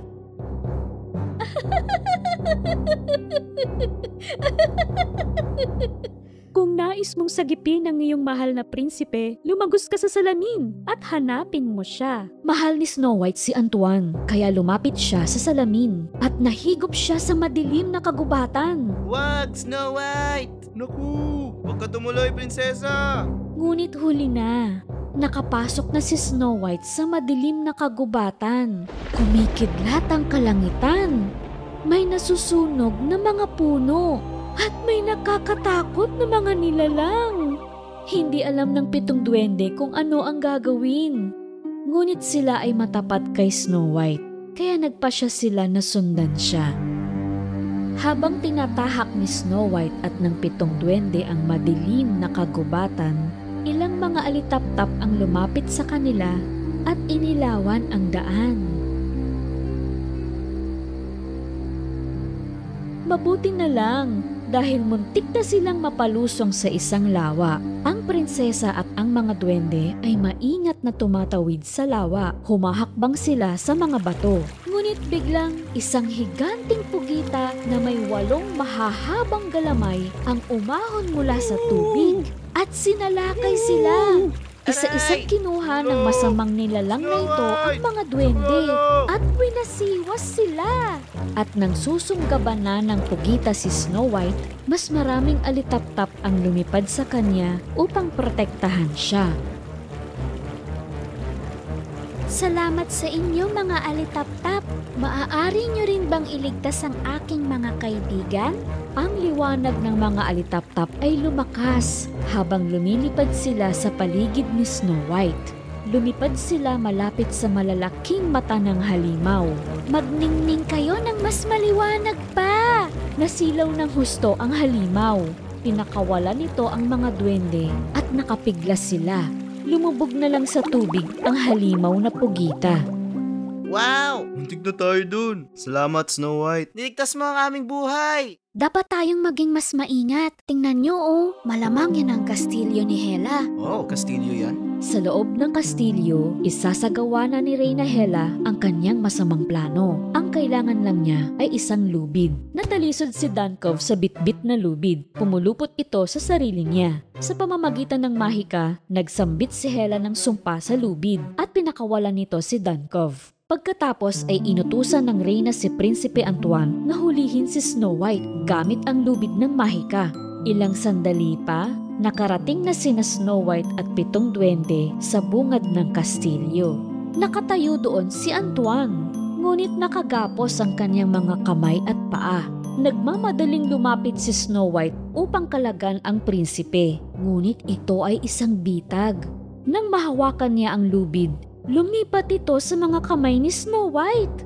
Kung nais mong sagipin ang iyong mahal na prinsipe, lumagos ka sa salamin at hanapin mo siya. Mahal ni Snow White si Antoine, kaya lumapit siya sa salamin at nahigop siya sa madilim na kagubatan. Wag, Snow White! Naku! Huwag ka tumuloy, prinsesa! Ngunit huli na. Nakapasok na si Snow White sa madilim na kagubatan. Kumikidlat ang kalangitan. May nasusunog na mga puno. At may nakakatakot na mga nilalang. Hindi alam ng 7 duwende kung ano ang gagawin. Ngunit sila ay matapat kay Snow White, kaya nagpasya sila na sundan siya. Habang tinatahak ni Snow White at ng 7 duwende ang madilim na kagubatan, ilang mga alitaptap ang lumapit sa kanila at inilawan ang daan. Mabuti na lang dahil muntik na silang mapalusong sa isang lawa. Ang prinsesa at ang mga duwende ay maingat na tumatawid sa lawa. Humahakbang sila sa mga bato. Ngunit biglang isang higanting pugita na may 8 mahahabang galamay ang umahon mula sa tubig at sinalakay sila. Isa-isang kinuha ng masamang nilalang na ito ang mga duwende at winasiwas sila. At nang susunggaban na ng pugita si Snow White, mas maraming alitaptap ang lumipad sa kanya upang protektahan siya. Salamat sa inyo mga alitaptap. Maaari nyo rin bang iligtas ang aking mga kaibigan? Ang liwanag ng mga alitaptap ay lumakas habang lumilipad sila sa paligid ni Snow White. Lumipad sila malapit sa malalaking mata ng halimaw. Magningning kayo ng mas maliwanag pa! Nasilaw ng husto ang halimaw. Pinakawalan nito ang mga duwende at nakapiglas sila. Lumubog na lang sa tubig ang halimaw na pugita. Wow! Muntik na tayo dun. Salamat, Snow White. Niligtas mo ang aming buhay! Dapat tayong maging mas maingat. Tingnan nyo malamang yan ang kastilyo ni Hela. Oh, kastilyo yan. Sa loob ng kastilyo, isasagawa na ni Reyna Hela ang kanyang masamang plano. Ang kailangan lang niya ay isang lubid. Natalisod si Dunkov sa bitbit na lubid. Pumulupot ito sa sarili niya. Sa pamamagitan ng mahika, nagsambit si Hela ng sumpa sa lubid at pinakawalan nito si Dunkov. Pagkatapos ay inutusan ng reyna si Prinsipe Antoine na hulihin si Snow White gamit ang lubid ng mahika. Ilang sandali pa, nakarating na sina Snow White at 7 duwende sa bungad ng kastilyo. Nakatayo doon si Antoine, ngunit nakagapos ang kanyang mga kamay at paa. Nagmamadaling lumapit si Snow White upang kalagan ang prinsipe, ngunit ito ay isang bitag. Nang mahawakan niya ang lubid, lumipat ito sa mga kamay ni Snow White.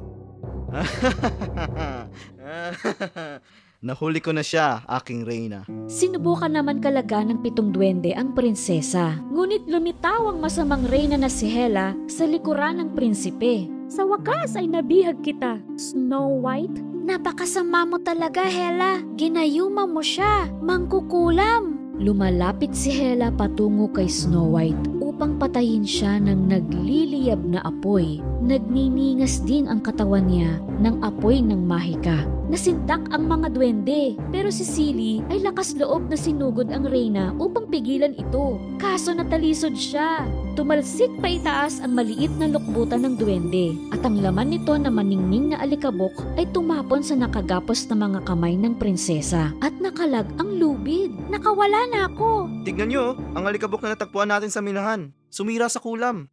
Nahuli ko na siya, aking reyna. Sinubukan naman kalagan ng 7 duwende ang prinsesa. Ngunit lumitaw ang masamang reyna na si Hela sa likuran ng prinsipe. Sa wakas ay nabihag kita, Snow White. Napakasama mo talaga, Hela. Ginayuma mo siya. Mangkukulam. Lumalapit si Hela patungo kay Snow White upang patayin siya ng nagliliyab na apoy. Nagniningas din ang katawan niya ng apoy ng mahika. Nasindak ang mga duwende, pero si Silly ay lakas loob na sinugod ang reyna upang pigilan ito. Kaso natalisod siya. Tumalsik pa itaas ang maliit na lukbutan ng duwende at ang laman nito na maningning na alikabok ay tumapon sa nakagapos na mga kamay ng prinsesa at nakalag ang lubid. Nakawala na ako. Tignan nyo, ang alikabok na natagpuan natin sa minahan. Sumira sa kulam.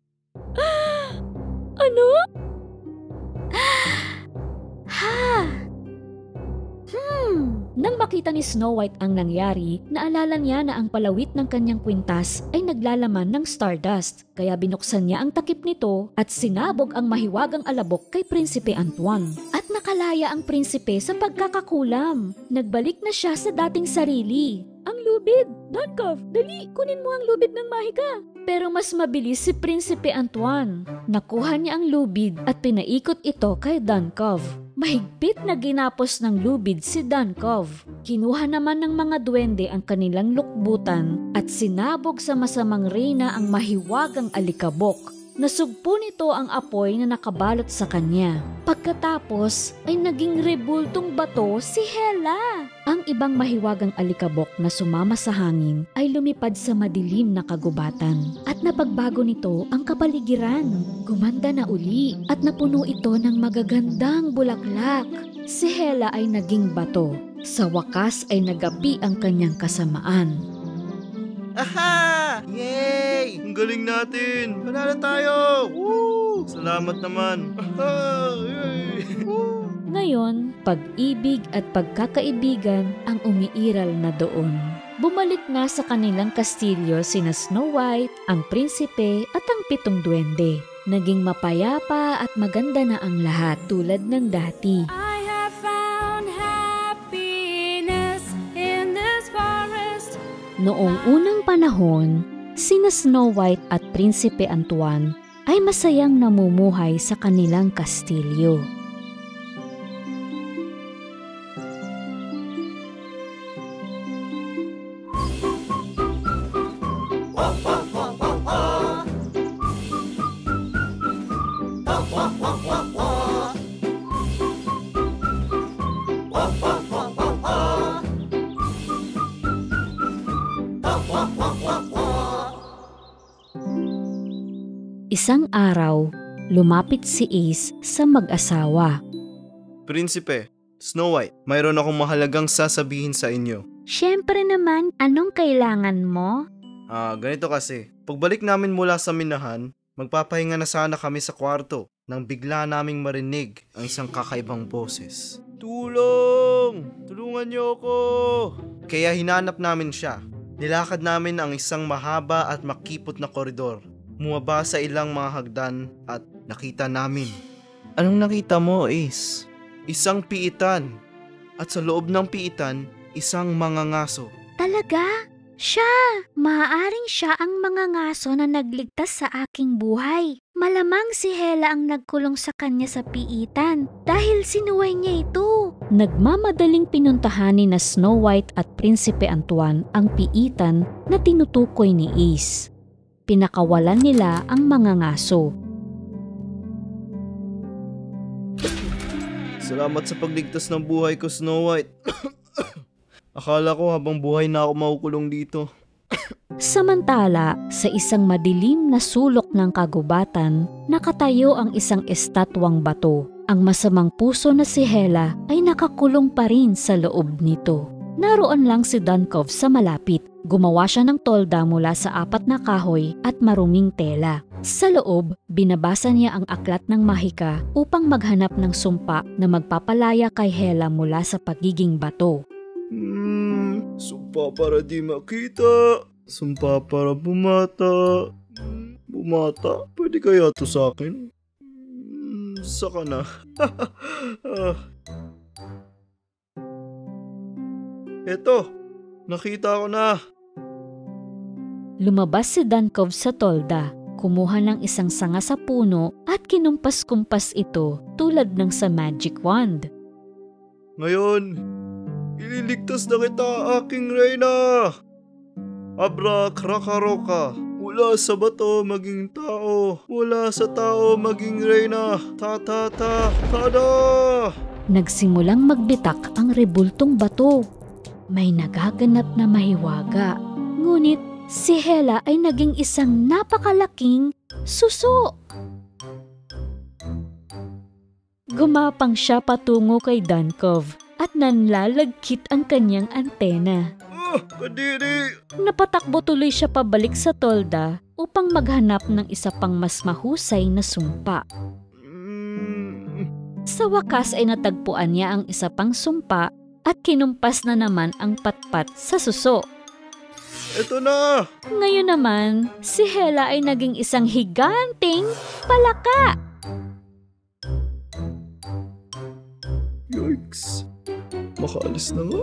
Ano? Nang makita ni Snow White ang nangyari, naalala niya na ang palawit ng kanyang kwintas ay naglalaman ng stardust. Kaya binuksan niya ang takip nito at sinabog ang mahiwagang alabok kay Prinsipe Antoine. At nakalaya ang prinsipe sa pagkakakulam. Nagbalik na siya sa dating sarili. Ang lubid! Dunkov, dali! Kunin mo ang lubid ng mahika! Pero mas mabilis si Prinsipe Antoine. Nakuha niya ang lubid at pinaikot ito kay Dunkov. Mahigpit na ginapos ng lubid si Dunkov. Kinuha naman ng mga duwende ang kanilang lukbutan at sinabog sa masamang reyna ang mahiwagang alikabok. Nasugpo nito ang apoy na nakabalot sa kanya. Pagkatapos ay naging rebultong bato si Hela. Ang ibang mahiwagang alikabok na sumama sa hangin ay lumipad sa madilim na kagubatan. At napagbago nito ang kapaligiran. Gumanda na uli at napuno ito ng magagandang bulaklak. Si Hela ay naging bato. Sa wakas ay nagapi ang kanyang kasamaan. Aha! Yay! Ang galing natin! Panalo tayo! Woo! Salamat naman! Aha! Yay! Woo! Ngayon, pag-ibig at pagkakaibigan ang umiiral na doon. Bumalik na sa kanilang kastilyo sina Snow White, ang prinsipe at ang 7 duwende. Naging mapayapa at maganda na ang lahat tulad ng dati. I have found happiness in this forest. Noong unang panahon, sina Snow White at Prinsipe Antoine ay masayang namumuhay sa kanilang kastilyo. Isang araw, lumapit si Ace sa mag-asawa. Prinsipe, Snow White, mayroon akong mahalagang sasabihin sa inyo. Siyempre naman, anong kailangan mo? Ganito kasi. Pagbalik namin mula sa minahan, magpapahinga na sana kami sa kwarto nang bigla naming marinig ang isang kakaibang boses. Tulong! Tulungan niyo ako! Kaya hinanap namin siya. Nilakad namin ang isang mahaba at makipot na koridor. Bumaba sa ilang mga hagdan at nakita namin. Anong nakita mo, Ace? Isang piitan. At sa loob ng piitan, isang mangangaso. Talaga? Siya! Maaaring siya ang mangangaso na nagligtas sa aking buhay. Malamang si Hela ang nagkulong sa kanya sa piitan dahil sinuway niya ito. Nagmamadaling pinuntahan ni na Snow White at Prinsipe Antoine ang piitan na tinutukoy ni Ace. Pinakawalan nila ang mangangaso. Salamat sa pagligtas ng buhay ko, Snow White. Akala ko habang buhay na ako makukulong dito. Samantala, sa isang madilim na sulok ng kagubatan, nakatayo ang isang estatwang bato. Ang masamang puso na si Hela ay nakakulong pa rin sa loob nito. Naroon lang si Dunkov sa malapit. Gumawa siya ng tolda mula sa 4 na kahoy at maruming tela. Sa loob, binabasa niya ang aklat ng Mahika upang maghanap ng sumpa na magpapalaya kay Hela mula sa pagiging bato. Sumpa para di makita. Sumpa para bumata. Bumata? Pwede kaya to sa akin? Saka na. Eto, nakita ko na. Lumabas si Dunkov sa tolda, kumuha ng isang sanga sa puno at kinumpas-kumpas ito tulad ng sa magic wand. Ngayon, ililigtas na kita, aking reyna. Abra-krakaroka. Mula sa bato maging tao. Mula sa tao maging reyna. Ta-ta-ta-tada! Nagsimulang magbitak ang rebultong bato. May nagaganap na mahiwaga. Ngunit si Hela ay naging isang napakalaking suso. Gumapang siya patungo kay Dunkov at nanlalagkit ang kanyang antena. Kadiri! Napatakbo tuloy siya pabalik sa tolda upang maghanap ng isa pang mas mahusay na sumpa. Sa wakas ay natagpuan niya ang isa pang sumpa at kinumpas na naman ang patpat sa suso. Ito na! Ngayon naman, si Hela ay naging isang higanting palaka. Yikes! Makaalis na nga.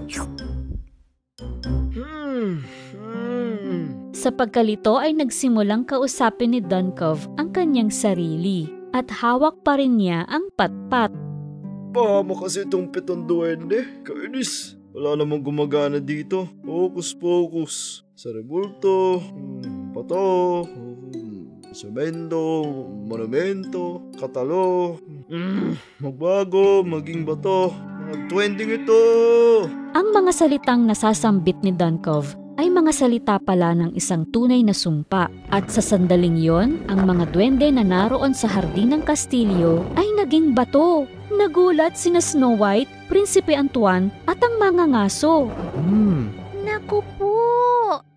Sa pagkalito ay nagsimulang kausapin ni Dunkov ang kanyang sarili at hawak pa rin niya ang patpat. Pahama kasi itong 7 duwende. Kainis! Wala namang gumagana dito. Focus. Sa rebulto, pato, semento, monumento, katalo, magbago, maging bato. Mga duwendeng ito! Ang mga salitang nasasambit ni Dunkov ay mga salita pala ng isang tunay na sumpa. At sa sandaling yon, ang mga duwende na naroon sa hardin ng kastilyo ay naging bato. Nagulat sina Snow White, Prinsipe Antoine at ang mga ngaso. Naku po!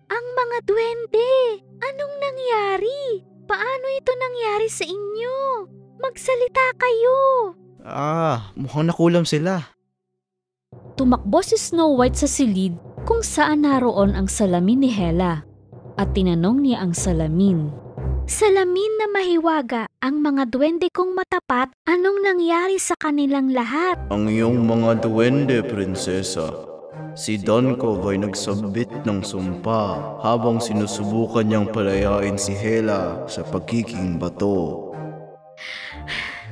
Ang mga duwende! Anong nangyari? Paano ito nangyari sa inyo? Magsalita kayo! Mukhang nakulam sila. Tumakbo si Snow White sa silid kung saan naroon ang salamin ni Hela at tinanong niya ang salamin. Salamin na mahiwaga, ang mga duwende kong matapat, anong nangyari sa kanilang lahat? Ang iyong mga duwende, prinsesa. Si Dunkov ay nagsabit ng sumpa habang sinusubukan niyang palayain si Hela sa pagiging bato.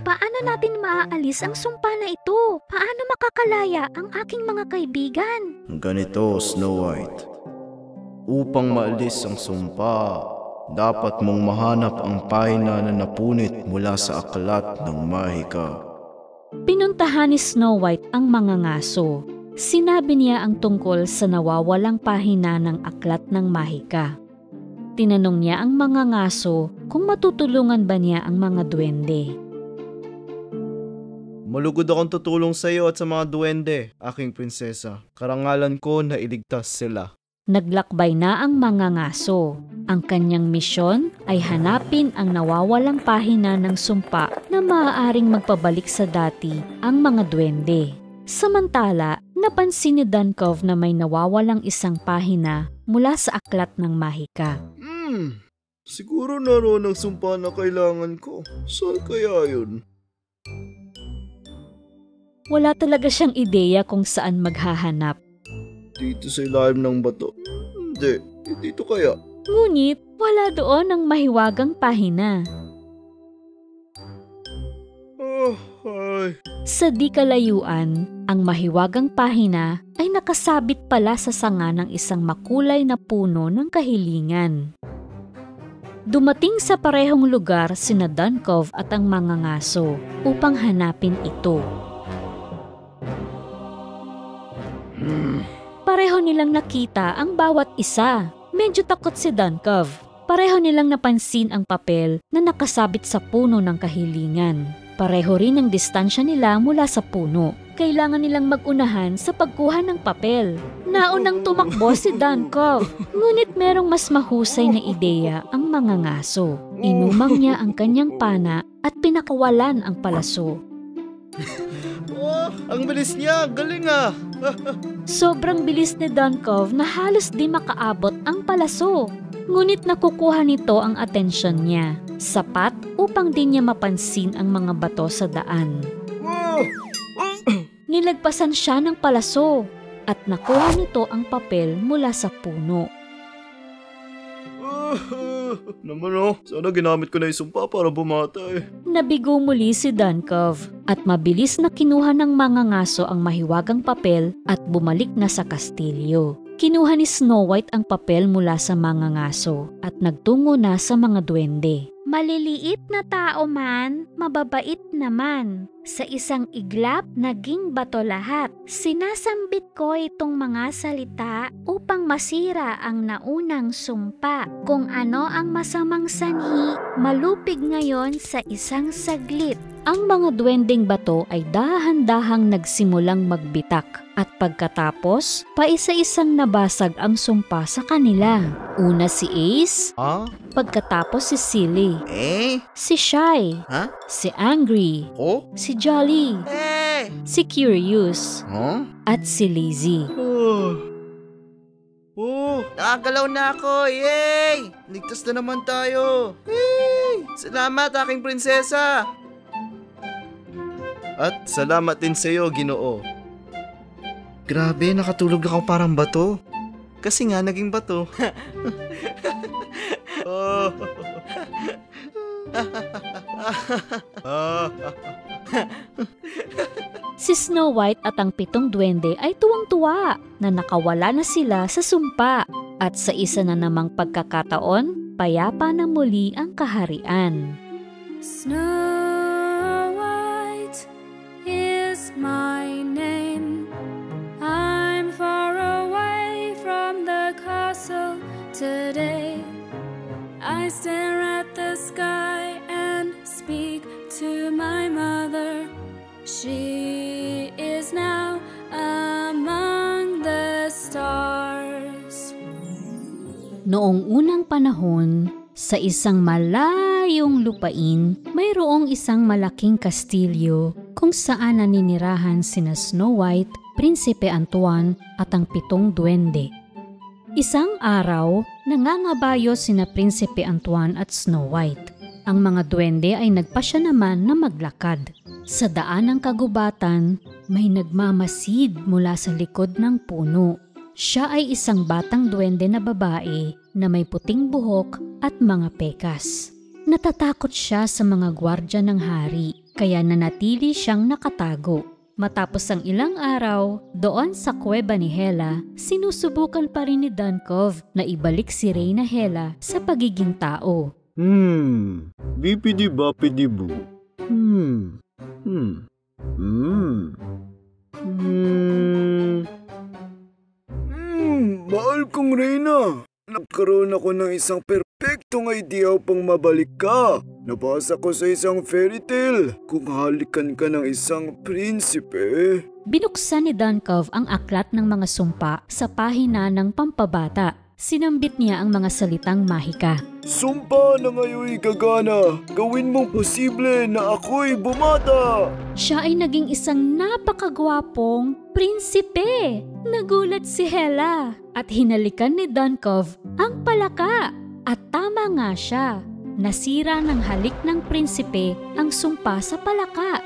Paano natin maaalis ang sumpa na ito? Paano makakalaya ang aking mga kaibigan? Ganito, Snow White. Upang maalis ang sumpa, dapat mong mahanap ang pahina na napunit mula sa aklat ng Mahika. Pinuntahan ni Snow White ang mga ngaso. Sinabi niya ang tungkol sa nawawalang pahina ng aklat ng Mahika. Tinanong niya ang mga ngaso kung matutulungan ba niya ang mga duwende. Malugod akong tutulong sa iyo at sa mga duwende, aking prinsesa. Karangalan ko na iligtas sila. Naglakbay na ang mga ngaso. Ang kanyang misyon ay hanapin ang nawawalang pahina ng sumpa na maaaring magpabalik sa dati ang mga duwende. Samantala, napansin ni Dunkov na may nawawalang isang pahina mula sa aklat ng Mahika. Siguro naroon ang sumpa na kailangan ko. Saan kaya yun? Wala talaga siyang ideya kung saan maghahanap. Dito sa ilalim ng bato. Hindi, dito kaya. Ngunit wala doon ang mahiwagang pahina. Ay. Sa di kalayuan, ang mahiwagang pahina ay nakasabit pala sa sanga ng isang makulay na puno ng kahilingan. Dumating sa parehong lugar sina Dunkov at ang mga ngaso upang hanapin ito. Pareho nilang nakita ang bawat isa. Medyo takot si Dunkov. Pareho nilang napansin ang papel na nakasabit sa puno ng kahilingan. Pareho rin ang distansya nila mula sa puno. Kailangan nilang mag-unahan sa pagkuha ng papel. Naunang tumakbo si Dunkov, ngunit merong mas mahusay na ideya ang mga ngaso. Inumang niya ang kanyang pana at pinakawalan ang palaso. Ang bilis niya! Galing ah! Sobrang bilis ni Dunkov na halos di makaabot ang palaso. Ngunit nakukuha nito ang atensyon niya, sapat upang di niya mapansin ang mga bato sa daan. Nilagpasan siya ng palaso at nakuha nito ang papel mula sa puno. Naman sana ginamit ko na yung sumpa para bumata eh. Nabigo muli si Dunkov at mabilis na kinuha ng mga ngaso ang mahiwagang papel at bumalik na sa kastilyo. Kinuha ni Snow White ang papel mula sa mga ngaso at nagtungo na sa mga duwende. Maliliit na tao man, mababait naman. Sa isang iglap, naging bato lahat. Sinasambit ko itong mga salita upang masira ang naunang sumpa. Kung ano ang masamang sanhi, malupig ngayon sa isang saglit. Ang mga duwendeng bato ay dahan-dahang nagsimulang magbitak at pagkatapos, paisa-isang nabasag ang sumpa sa kanila. Una si Ace, pagkatapos si Silly, si Shy, si Angry, si Jolly, si Curious, at si Lazy. Nakagalaw na ako! Yay! Ligtas na naman tayo! Yay! Salamat aking prinsesa! At salamat din sa iyo, Ginoo. Grabe, nakatulog ako parang bato. Kasi nga, naging bato. Si Snow White at ang 7 duwende ay tuwang-tuwa na nakawala na sila sa sumpa at sa isa na namang pagkakataon, payapa na muli ang kaharian. Snow White is my name. I'm far away from the castle today. I stare at the sky and speak to my mother. She is now among the stars. Noong unang panahon, sa isang malayong lupain, mayroong isang malaking kastilyo kung saan naninirahan sina Snow White, Prinsipe Antoine at ang 7 duwende. Isang araw, nangangabayo sina Prinsipe Antoine at Snow White. Ang mga duwende ay nagpasya naman na maglakad. Sa daan ng kagubatan, may nagmamasid mula sa likod ng puno. Siya ay isang batang duwende na babae na may puting buhok at mga pekas. Natatakot siya sa mga gwardya ng hari, kaya nanatili siyang nakatago. Matapos ang ilang araw, doon sa kuweba ni Hela, sinusubukan pa rin ni Dunkov na ibalik si Reyna Hela sa pagiging tao. Bipidi-bapidi-boo. Mahal kong Reyna. Nagkaroon ako ng isang perpektong idea upang mabalik ka. Nabasa ko sa isang fairy tale kung halikan ka ng isang prinsipe. Binuksan ni Dunkov ang aklat ng mga sumpa sa pahina ng pampabata. Sinambit niya ang mga salitang mahika. Sumpa na ngayoy gagana. Gawin mong posible na ako'y bumata. Siya ay naging isang napakagwapong prinsipe. Nagulat si Hela at hinalikan ni Dunkov ang palaka. At tama nga siya. Nasira ng halik ng prinsipe ang sumpa sa palaka.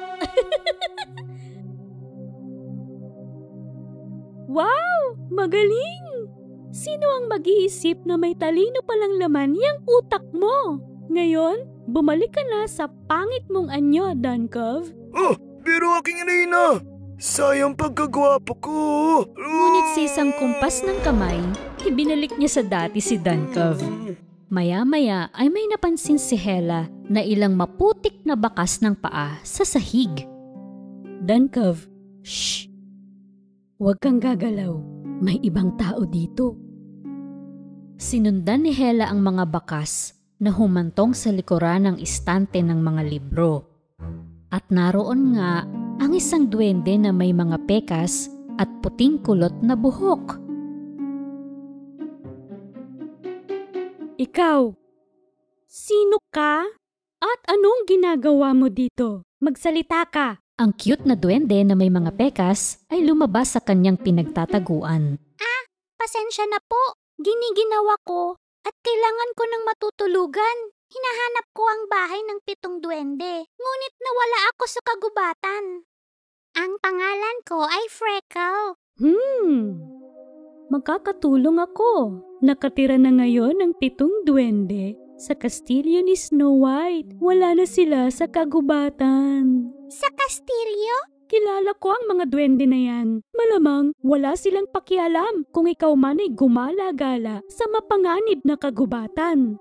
Wow! Magaling! Sino ang mag-iisip na may talino palang laman yung utak mo? Ngayon, bumalik ka na sa pangit mong anyo, Dunkov. Oh, pero aking Reyna! Sayang pagkagwapo ko! Ngunit sa isang kumpas ng kamay, ibinalik niya sa dati si Dunkov. Maya-maya ay may napansin si Hela na ilang maputik na bakas ng paa sa sahig. Dunkov, shh! Huwag kang gagalaw. May ibang tao dito. Sinundan ni Hela ang mga bakas na humantong sa likuran ng istante ng mga libro. At naroon nga ang isang duwende na may mga pekas at puting kulot na buhok. Ikaw, sino ka? At anong ginagawa mo dito? Magsalita ka! Ang cute na duwende na may mga pekas ay lumabas sa kanyang pinagtataguan. Pasensya na po. Giniginawa ko at kailangan ko ng matutulugan. Hinahanap ko ang bahay ng 7 duwende. Ngunit nawala ako sa kagubatan. Ang pangalan ko ay Freckle. Magkakatulong ako. Nakatira na ngayon ang 7 duwende sa kastilyo ni Snow White. Wala na sila sa kagubatan. Sa kastilyo? Kilala ko ang mga duwende na yan. Malamang wala silang pakialam kung ikaw man ay gumala-gala sa mapanganib na kagubatan.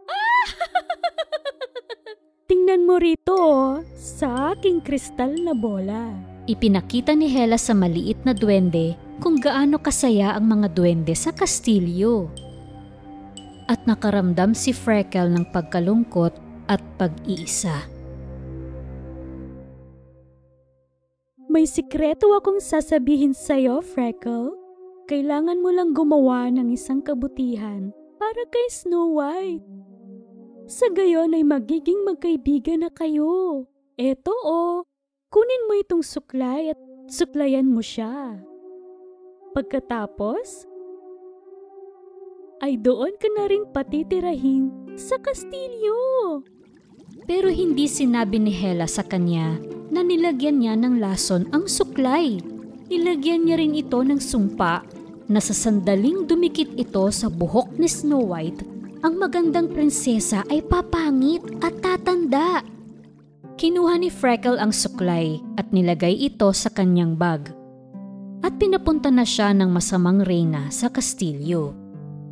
Tingnan mo rito sa aking kristal na bola. Ipinakita ni Hela sa maliit na duwende kung gaano kasaya ang mga duwende sa kastilyo. At nakaramdam si Freckle ng pagkalungkot at pag-iisa. May sikreto akong sasabihin sa'yo, Freckle. Kailangan mo lang gumawa ng isang kabutihan para kay Snow White. Sa gayon ay magiging magkaibigan na kayo. Eto kunin mo itong suklay at suklayan mo siya. Pagkatapos, ay doon ka na rin patitirahin sa kastilyo. Pero hindi sinabi ni Hela sa kanya na nilagyan niya ng lason ang suklay. Nilagyan niya rin ito ng sumpa na sa sandaling dumikit ito sa buhok ni Snow White, ang magandang prinsesa ay papangit at tatanda. Kinuha ni Freckle ang suklay at nilagay ito sa kanyang bag. At pinapunta na siya ng masamang reyna sa kastilyo.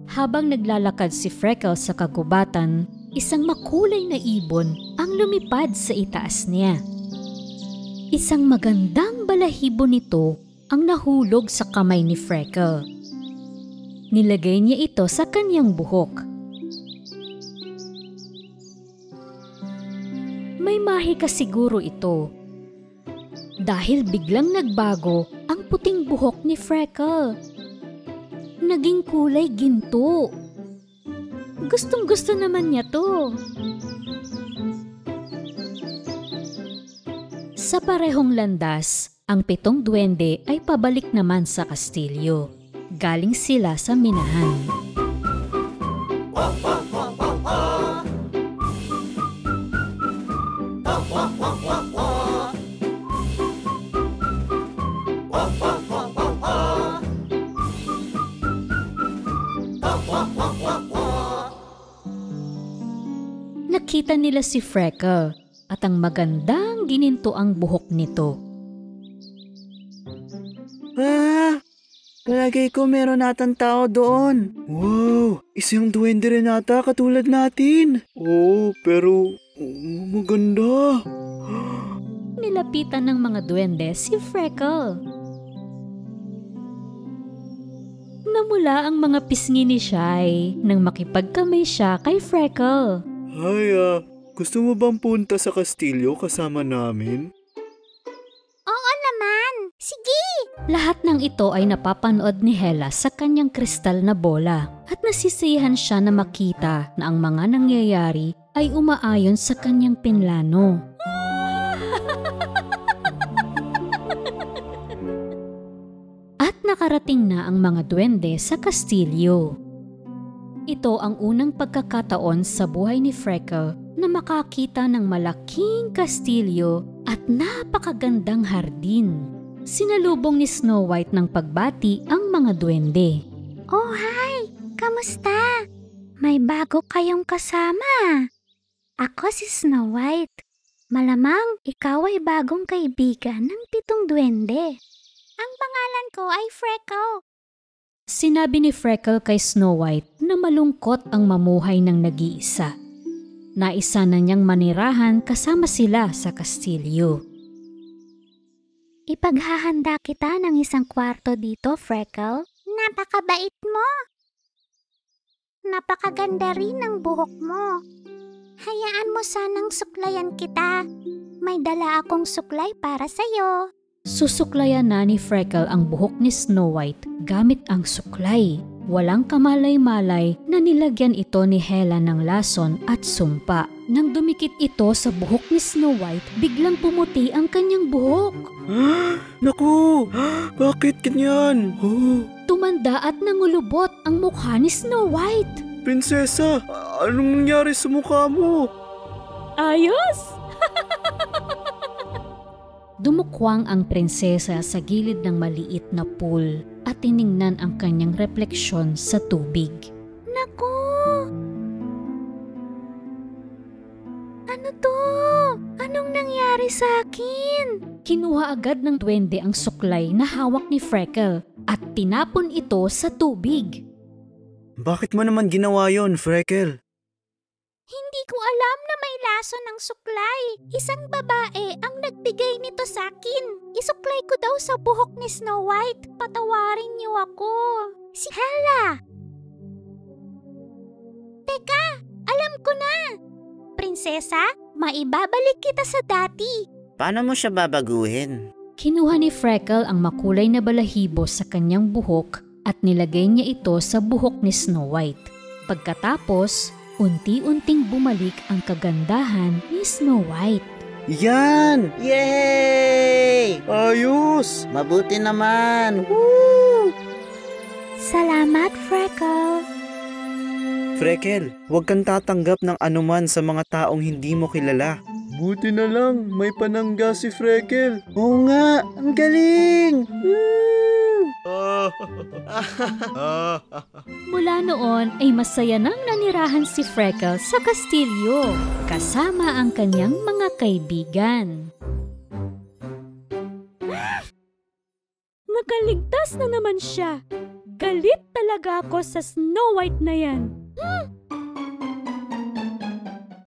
Habang naglalakad si Freckle sa kagubatan, isang makulay na ibon ang lumipad sa itaas niya. Isang magandang balahibo nito ang nahulog sa kamay ni Freckle. Nilagay niya ito sa kanyang buhok. May mahika siguro ito. Dahil biglang nagbago ang puting buhok ni Freckle. Naging kulay ginto. Gustong-gusto naman niya to. Sa parehong landas, ang 7 duwende ay pabalik naman sa kastilyo. Galing sila sa minahan. Nakita nila si Freckle at ang magandang gininto ang buhok nito. Palagay ko meron natang tao doon. Wow, isang duwende rin nata katulad natin. Pero maganda. Nilapitan ng mga duwende si Freckle. Namula ang mga pisngi ni Shy nang makipagkamay siya kay Freckle. Ay, gusto mo bang punta sa kastilyo kasama namin? Oo naman! Sige! Lahat ng ito ay napapanood ni Hela sa kanyang kristal na bola at nasisiyahan siya na makita na ang mga nangyayari ay umaayon sa kanyang pinlano. At nakarating na ang mga duwende sa kastilyo. Ito ang unang pagkakataon sa buhay ni Freckle na makakita ng malaking kastilyo at napakagandang hardin. Sinalubong ni Snow White ng pagbati ang mga duwende. Oh, hi! Kamusta? May bago kayong kasama. Ako si Snow White. Malamang ikaw ay bagong kaibigan ng 7 duwende. Ang pangalan ko ay Freckle. Sinabi ni Freckle kay Snow White na malungkot ang mamuhay ng nag-iisa. Naisa na niyang manirahan kasama sila sa kastilyo. Ipaghahanda kita ng isang kwarto dito, Freckle. Napakabait mo. Napakaganda rin ng buhok mo. Hayaan mo sanang suklayan kita. May dala akong suklay para sa'yo. Susuklayan na ni Freckle ang buhok ni Snow White gamit ang suklay. Walang kamalay-malay na nilagyan ito ni Hela ng lason at sumpa. Nang dumikit ito sa buhok ni Snow White, biglang pumuti ang kanyang buhok. Naku! Bakit ganyan? Oh, Tumanda at nangulubot ang mukha ni Snow White. prinsesa! Anong nangyari sa mukha mo? Ayos! Dumukwang ang prinsesa sa gilid ng maliit na pool at tiningnan ang kanyang refleksyon sa tubig. Naku! Ano to? Anong nangyari sa akin? Kinuha agad ng duwende ang suklay na hawak ni Freckle at tinapon ito sa tubig. Bakit mo naman ginawa yon, Freckle? Hindi ko alam na may laso ng suklay. Isang babae ang nagbigay nito sa akin. Isuklay ko daw sa buhok ni Snow White. Patawarin niyo ako. Si Hela! Teka, alam ko na. Prinsesa, maibabalik kita sa dati. Paano mo siya babaguhin? Kinuha ni Freckle ang makulay na balahibo sa kanyang buhok at nilagay niya ito sa buhok ni Snow White. Pagkatapos, unti-unting bumalik ang kagandahan ni Snow White. Yan! Yay! Ayos! Mabuti naman! Woo! Salamat, Freckle. Freckle, huwag kang tatanggap ng anuman sa mga taong hindi mo kilala. Buti na lang, may panangga si Freckle. Oo nga, ang galing! Mula noon ay masaya nang nanirahan si Freckle sa kastilyo kasama ang kanyang mga kaibigan. Nakaligtas na naman siya. Galit talaga ako sa Snow White na yan.